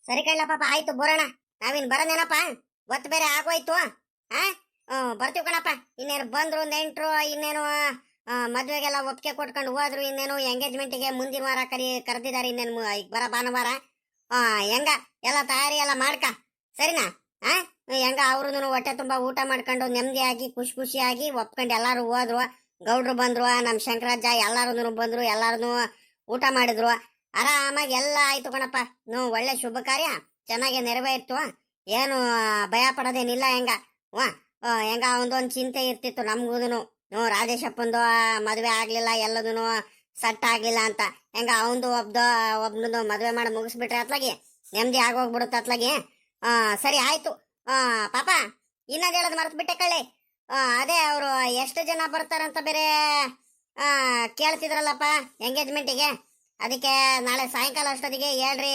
ಸರಿ ಕಳ್ಳ ಪಾಪ, ಆಯ್ತು ಬರೋಣ. ನಾವಿನ್ ಬರೋದೇನಪ್ಪ, ಒತ್ತು ಬೇರೆ ಆಗೋಯ್ತು. ಹಾ, ಬರ್ತೀವಿ ಕಣಪ್ಪ. ಇನ್ನೇನು ಬಂದ್ರು ನೆಂಟ್ರು, ಇನ್ನೇನು ಮದ್ವೆಗೆಲ್ಲ ಒಪ್ಪಿಗೆ ಕೊಟ್ಕೊಂಡು ಹೋದ್ರು, ಇನ್ನೇನು ಎಂಗೇಜ್ಮೆಂಟ್ಗೆ ಮುಂದಿನ ವಾರ ಕರೆದಿದ್ದಾರೆ. ಇನ್ನೇನು ಈಗ ಬರ ಭಾನುವಾರ. ಹೆಂಗ ಎಲ್ಲ ತಯಾರಿ ಎಲ್ಲ ಮಾಡ್ಕ, ಸರಿನಾ? ಹೆಂಗ ಅವ್ರು ಹೊಟ್ಟೆ ತುಂಬಾ ಊಟ ಮಾಡ್ಕೊಂಡು ನೆಮ್ಮದಿಯಾಗಿ ಖುಷಿ ಖುಷಿಯಾಗಿ ಒಪ್ಕೊಂಡು ಎಲ್ಲಾರು ಹೋದ್ರು. ಗೌಡ್ರು ಬಂದ್ರು, ನಮ್ ಶಂಕರಾಜ ಎಲ್ಲಾರು ಬಂದ್ರು, ಎಲ್ಲಾರು ಊಟ ಮಾಡಿದ್ರು. ಆರಾಮಾಗಿ ಎಲ್ಲ ಆಯ್ತು ಕಣಪ್ಪ. ಒಳ್ಳೆ ಶುಭ ಕಾರ್ಯ ಚೆನ್ನಾಗಿ ನೆರವೇರ್ತು. ಏನು ಭಯ ಪಡೋದೇನಿಲ್ಲ. ಹೆಂಗ ಒಂದೊಂದು ಚಿಂತೆ ಇರ್ತಿತ್ತು ನಮ್ಗೂನು. ರಾಜೇಶಪ್ಪಂದು ಮದ್ವೆ ಆಗ್ಲಿಲ್ಲ, ಎಲ್ಲದೂ ಸಟ್ ಆಗ್ಲಿಲ್ಲ ಅಂತ. ಹೆಂಗ ಅವಂದು ಒಬ್ನದು ಮದ್ವೆ ಮಾಡಿ ಮುಗಿಸ್ಬಿಟ್ರೆ ಅತ್ಲಾಗಿ ನೆಮ್ಮದಿ ಆಗೋಗ್ಬಿಡುತ್ತೆ ಅತ್ಲಾಗಿ. ಸರಿ ಆಯ್ತು. ಪಾಪ ಇನ್ನೊಂದು ಹೇಳೋದು ಮರ್ತು ಬಿಟ್ಟೆ ಕಳ್ಳಿ. ಅದೇ ಅವರು ಎಷ್ಟು ಜನ ಬರ್ತಾರಂತ ಬೇರೆ ಕೇಳ್ತಿದ್ರಲ್ಲಪ್ಪ ಎಂಗೇಜ್ಮೆಂಟಿಗೆ. ಅದಕ್ಕೆ ನಾಳೆ ಸಾಯಂಕಾಲ ಅಷ್ಟೊತ್ತಿಗೆ ಹೇಳ್ರಿ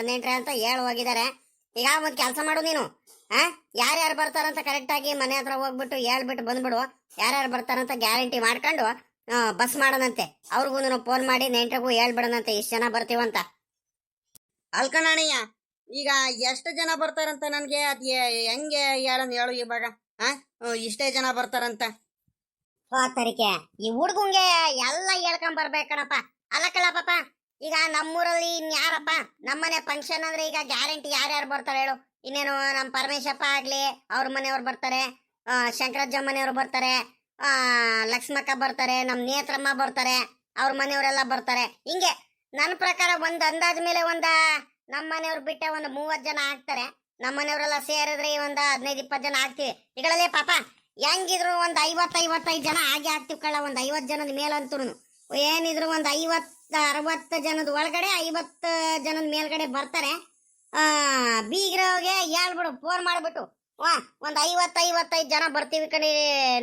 ನೆಂಟ್ರಿ ಅಂತ ಹೇಳಿ ಹೋಗಿದ್ದಾರೆ. ಈಗ ಒಂದು ಕೆಲಸ ಮಾಡು ನೀನು. ಯಾರ್ಯಾರು ಬರ್ತಾರಂತ ಕರೆಕ್ಟಾಗಿ ಮನೆ ಹತ್ರ ಹೋಗ್ಬಿಟ್ಟು ಹೇಳ್ಬಿಟ್ಟು ಬಂದ್ಬಿಡು. ಯಾರ್ಯಾರು ಬರ್ತಾರಂತ ಗ್ಯಾರಂಟಿ ಮಾಡ್ಕೊಂಡು ಬಸ್ ಮಾಡೋಣಂತೆ. ಅವ್ರಿಗೂ ಫೋನ್ ಮಾಡಿ ನೆಂಟ್ರಿಗೂ ಹೇಳ್ಬಿಡೋಣಂತೆ ಇಷ್ಟು ಜನ ಬರ್ತೀವಂತ. ಅಲ್ಕಣಯ್ಯ, ಈಗ ಎಷ್ಟು ಜನ ಬರ್ತಾರಂತ ನನ್ಗೆ ಅದ್ ಹೆಂಗೆ ಹೇಳು ಇವಾಗ. ಇಷ್ಟೇ ಜನ ಬರ್ತಾರಂತ ತರಿಕೆ ಈ ಹುಡ್ಗಂಗೆ ಎಲ್ಲ ಹೇಳ್ಕೊಂಡ್ ಬರ್ಬೇಕಣಪ್ಪ. ಅಲ್ಲ ಕಳ ಪಾಪ, ಈಗ ನಮ್ಮೂರಲ್ಲಿ ಇನ್ಯಾರಪ್ಪ ನಮ್ಮನೆ ಫಂಕ್ಷನ್ ಅಂದ್ರೆ ಈಗ ಗ್ಯಾರಂಟಿ ಯಾರ್ಯಾರು ಬರ್ತಾರೆ ಹೇಳು? ಇನ್ನೇನು ನಮ್ಮ ಪರಮೇಶಪ್ಪ ಆಗ್ಲಿ ಅವ್ರ ಮನೆಯವ್ರು ಬರ್ತಾರೆ, ಶಂಕರಜ್ಜ ಮನೆಯವ್ರು ಬರ್ತಾರೆ, ಲಕ್ಷ್ಮಕ್ಕ ಬರ್ತಾರೆ, ನಮ್ ನೇತ್ರಮ್ಮ ಬರ್ತಾರೆ, ಅವ್ರ ಮನೆಯವರೆಲ್ಲ ಬರ್ತಾರೆ. ಹಿಂಗೆ ನನ್ನ ಪ್ರಕಾರ ಒಂದ್ ಅಂದಾಜ್ ಮೇಲೆ ನಮ್ಮ ಮನೆಯವ್ರು ಬಿಟ್ಟೆ ಒಂದು 30 ಜನ ಆಗ್ತಾರೆ. ನಮ್ಮ ಮನೆಯವರೆಲ್ಲ ಸೇರಿದ್ರೆ ಒಂದು 15-20 ಜನ ಆಗ್ತೀವಿ. ಈಗಳಲ್ಲೇ ಪಾಪ ಹೆಂಗಿದ್ರು ಒಂದು 50-55 ಜನ ಹಾಗೆ ಆಗ್ತಿವಿ ಕಳ್ಳ. ಒಂದು 50 ಜನದ ಮೇಲಂತೂ ಏನಿದ್ರು ಒಂದು 50-60 ಜನದ ಒಳಗಡೆ 50 ಜನದ ಮೇಲ್ಗಡೆ ಬರ್ತಾರೆ. ಬೀಗ್ರವ್ಗೆ ಹೇಳ್ಬಿಡು, ಫೋನ್ ಮಾಡ್ಬಿಟ್ಟು ಒಂದು 50-55 ಜನ ಬರ್ತೀವಿ ಕಣಿ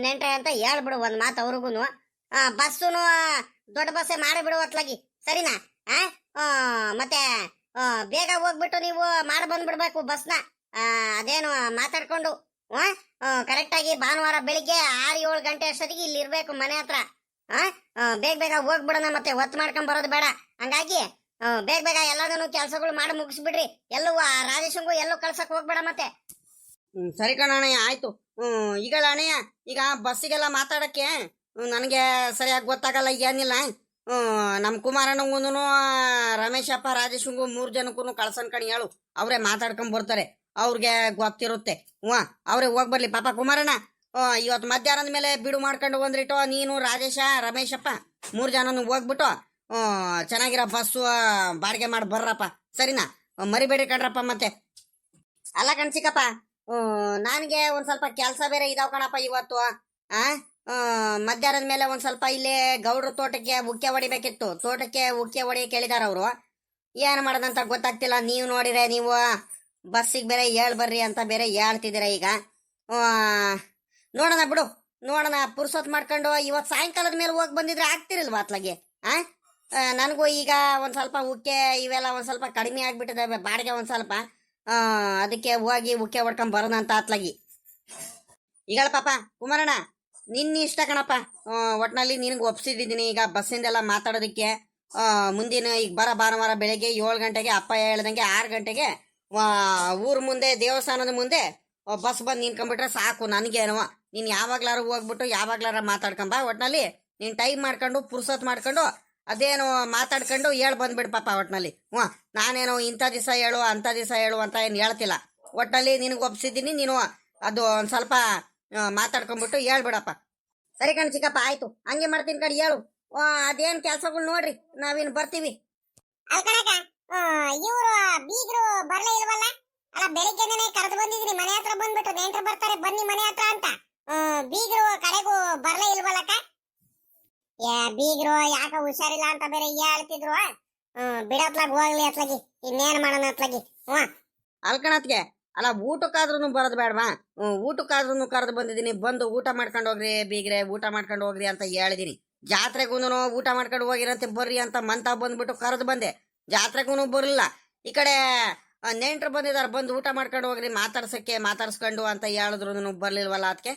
ನೆಂಟ್ರೆ ಅಂತ ಹೇಳ್ಬಿಡು ಒಂದ್ ಮಾತು ಅವ್ರಿಗೂ. ಬಸ್ಸುನು ದೊಡ್ಡ ಬಸ್ಸೇ ಮಾಡಿಬಿಡು ಅತ್ಲಾಗಿ, ಸರಿನಾ? ಮತ್ತೆ ಬೇಗ ಹೋಗ್ಬಿಟ್ಟು ನೀವು ಮಾಡಿ ಬಂದ್ಬಿಡ್ಬೇಕು ಬಸ್ನ. ಅದೇನು ಮಾತಾಡ್ಕೊಂಡು ಕರೆಕ್ಟಾಗಿ ಭಾನುವಾರ ಬೆಳಿಗ್ಗೆ 6-7 ಗಂಟೆ ಅಷ್ಟೊತ್ತಿಗೆ ಇಲ್ಲಿ ಇರ್ಬೇಕು ಮನೆ ಹತ್ರ. ಬೇಗ ಬೇಗ ಹೋಗ್ಬಿಡೋಣ, ಮತ್ತೆ ಒತ್ತು ಮಾಡ್ಕೊಂಡ್ ಬರೋದು ಬೇಡ. ಹಂಗಾಗಿ ಬೇಗ ಬೇಗ ಎಲ್ಲದನ್ನು ಕೆಲಸಗಳು ಮಾಡಿ ಮುಗಿಸ್ಬಿಡ್ರಿ. ಎಲ್ಲೂ ರಾಜೇಶಂಗೂ ಎಲ್ಲೂ ಕಳ್ಸಕ್ ಹೋಗ್ಬೇಡ ಮತ್ತೆ. ಸರಿ ಕಣಯ್ಯ, ಆಯ್ತು. ಈಗಳ ಅಣ್ಣಯ್ಯ, ಈಗ ಬಸ್ಸಿಗೆಲ್ಲ ಮಾತಾಡಕ್ಕೆ ನನಗೆ ಸರಿಯಾಗಿ ಗೊತ್ತಾಗಲ್ಲ. ಏನಿಲ್ಲ, ನಮ್ಮ ಕುಮಾರಣ್ಣಂಗೂ ರಮೇಶಪ್ಪ ರಾಜೇಶಂಗೂ 3 ಜನಕ್ಕೂ ಕಳ್ಸನ್ಕಣಿ ಹೇಳು. ಅವರೇ ಮಾತಾಡ್ಕೊಂಡ್ ಬರ್ತಾರೆ, ಅವ್ರಿಗೆ ಗೊತ್ತಿರುತ್ತೆ. ಅವ್ರೇ ಹೋಗ್ಬರ್ಲಿ ಪಾಪ. ಕುಮಾರಣ್ಣ, ಇವತ್ತು ಮಧ್ಯಾಹ್ನದ ಮೇಲೆ ಬಿಡು ಮಾಡ್ಕೊಂಡು ಬಂದ್ರಿಟ್ಟು ನೀನು ರಾಜೇಶ ರಮೇಶಪ್ಪ 3 ಜನನು ಹೋಗ್ಬಿಟ್ಟು ಚೆನ್ನಾಗಿರೋ ಬಸ್ಸು ಬಾಡಿಗೆ ಮಾಡಿ ಬರ್ರಪ್ಪ, ಸರಿನಾ? ಮರಿಬೇಡಿ ಕಣ್ರಪ್ಪ. ಮತ್ತೆ ಅಲ್ಲ ಕಣ್ಸಿಕಪ್ಪ, ನನಗೆ ಒಂದ್ ಸ್ವಲ್ಪ ಕೆಲಸ ಬೇರೆ ಇದಾವ್ ಕಣಪ್ಪ ಇವತ್ತು. ಮಧ್ಯಾಹ್ನದ ಮೇಲೆ ಒಂದ್ ಸ್ವಲ್ಪ ಇಲ್ಲೇ ಗೌಡ್ರ ತೋಟಕ್ಕೆ ಉಕ್ಕೆ ಹೊಡಿಬೇಕಿತ್ತು. ತೋಟಕ್ಕೆ ಉಕ್ಕೆ ಹೊಡಿ ಕೇಳಿದಾರ ಅವರು. ಏನು ಮಾಡೋದಂತ ಗೊತ್ತಾಗ್ತಿಲ್ಲ. ನೀವು ನೋಡಿದ್ರೆ ನೀವು ಬಸ್ಸಿಗೆ ಬೇರೆ ಬರ್ರಿ ಅಂತ ಬೇರೆ ಹೇಳ್ತಿದ್ದೀರ. ಈಗ ನೋಡೋಣ ಬಿಡು, ನೋಡೋಣ ಪುರ್ಸೊತ್ ಮಾಡ್ಕೊಂಡು ಇವತ್ತು ಸಾಯಂಕಾಲದ ಮೇಲೆ ಹೋಗಿ ಬಂದಿದ್ರೆ ಆಗ್ತಿರಲ್ವಾ ಅತ್ಲಾಗೆ? ನನಗೂ ಈಗ ಒಂದ್ ಸ್ವಲ್ಪ ಉಕ್ಕೆ ಇವೆಲ್ಲ ಒಂದ್ ಸ್ವಲ್ಪ ಕಡಿಮೆ ಆಗ್ಬಿಟ್ಟಿದ್ದಾವೆ ಬಾಡಿಗೆ ಒಂದ್ ಸ್ವಲ್ಪ. ಅದಕ್ಕೆ ಹೋಗಿ ಉಕ್ಕೆ ಹೊಡ್ಕೊಂಡ್ ಬರೋಣ ಅಂತ ಅತ್ಲಾಗಿ. ಈಗಳ ಪಾಪ ಕುಮಾರಣ್ಣ, ನಿನ್ನ ಇಷ್ಟ ಕಣಪ್ಪ. ಒಟ್ನಲ್ಲಿ ನಿನಗೆ ಒಪ್ಸಿದ್ದೀನಿ ಈಗ ಬಸ್ಸಿಂದೆಲ್ಲ ಮಾತಾಡೋದಕ್ಕೆ. ಮುಂದಿನ ಈಗ ಬರ ಭಾನುವಾರ ಬೆಳಗ್ಗೆ 7 ಗಂಟೆಗೆ ಅಪ್ಪ ಹೇಳ್ದಂಗೆ 6 ಗಂಟೆಗೆ ಊರ್ ಮುಂದೆ ದೇವಸ್ಥಾನದ ಮುಂದೆ ಬಸ್ ಬಂದು ನಿನ್ಕೊಂಡ್ಬಿಟ್ರೆ ಸಾಕು ನನಗೇನೋ. ನೀನು ಯಾವಾಗ್ಲಾರು ಹೋಗ್ಬಿಟ್ಟು ಯಾವಾಗ್ಲಾರ ಮಾತಾಡ್ಕೊಂಬ. ಒಟ್ನಲ್ಲಿ ನೀನು ಟೈಮ್ ಮಾಡ್ಕೊಂಡು ಪುರ್ಸೊತ್ ಮಾಡ್ಕೊಂಡು ಅದೇನೋ ಮಾತಾಡ್ಕೊಂಡು ಬಂದ್ಬಿಡು ಪಾಪ. ಒಟ್ನಲ್ಲಿ ನಾನೇನೋ ಇಂಥ ದಿವಸ ಹೇಳು ಅಂಥ ದಿವಸ ಹೇಳು ಅಂತ ಏನು ಹೇಳ್ತಿಲ್ಲ. ಒಟ್ನಲ್ಲಿ ನಿನಗೆ ಒಪ್ಸಿದ್ದೀನಿ, ನೀನು ಅದು ಒಂದು ಸ್ವಲ್ಪ ಮಾತಾಡ್ಕೊಂಡ್ಬಿಟ್ಟು ಹೇಳ್ಬಿಡಪ್ಪ. ಸರಿ ಕಣ್ ಚಿಕ್ಕಪ್ಪ, ಆಯ್ತು ಹಂಗೆ ಮಾಡ್ತೀನಿ ಕಣ್. ಹೇಳು ಅದೇನ್ ಕೆಲ್ಸಗಳು ನೋಡ್ರಿ, ನಾವಿನ್ ಬರ್ತೀವಿ. ಇವರು ಬೀಗರು ಬರ್ಲೇ ಇಲ್ವಲ್ಲ? ಅಲ್ಲ ಬೆಳಿಗ್ಗೆನೆ ಕರೆದು ಬಂದಿದ್ರಿ ಮನೆ ಹತ್ರ ಬಂದ್ಬಿಟ್ಟು ನೆಂಟ್ರು ಬರ್ತಾರೆ ಬನ್ನಿ ಮನೆ ಹತ್ರ ಅಂತ. ಬೀಗರು ಕಡೆಗೂ ಬರ್ಲೇ ಇಲ್ವಲ್ಲಕ್ಕ? ಬೀಗರು ಯಾಕ ಹುಷಾರಿಲ್ಲ ಅಂತ ಬೇರೆ ಹೇಳ್ತಿದ್ರು. ಬಿಡತ್ಲಾಗ ಹೋಗ್ಲಿ ಅತ್ಲಾಗಿ, ಇನ್ನೇನ್ ಮಾಡೋಣ ಅತ್ಲಾಗಿ. ಅಲ್ಕಣತ್ಗೆ ಅಲ್ಲ, ಊಟಕ್ಕಾದ್ರೂ ಬರೋದು ಬೇಡವಾ? ಊಟಕ್ಕಾದ್ರೂ ಕರೆದು ಬಂದಿದ್ದೀನಿ, ಬಂದು ಊಟ ಮಾಡ್ಕೊಂಡು ಹೋಗ್ರಿ ಬೀಗ್ರೆ, ಊಟ ಮಾಡ್ಕೊಂಡು ಹೋಗ್ರಿ ಅಂತ ಹೇಳಿದೀನಿ. ಜಾತ್ರೆಗೂ ಊಟ ಮಾಡ್ಕೊಂಡು ಹೋಗಿರಂತೆ ಬರ್ರಿ ಅಂತ ಮಂತ ಬಂದ್ಬಿಟ್ಟು ಕರೆದು ಬಂದೆ. ಜಾತ್ರೆಗೂ ಬರಲಿಲ್ಲ. ಈ ಕಡೆ ನೆಂಟ್ರು ಬಂದಿದಾರ, ಬಂದು ಊಟ ಮಾಡ್ಕೊಂಡು ಹೋಗ್ರಿ ಮಾತಾಡ್ಸ್ಕೊಂಡು ಅಂತ ಹೇಳಿದ್ರು ಬರ್ಲಿಲ್ವಲ್ಲ ಅದಕ್ಕೆ.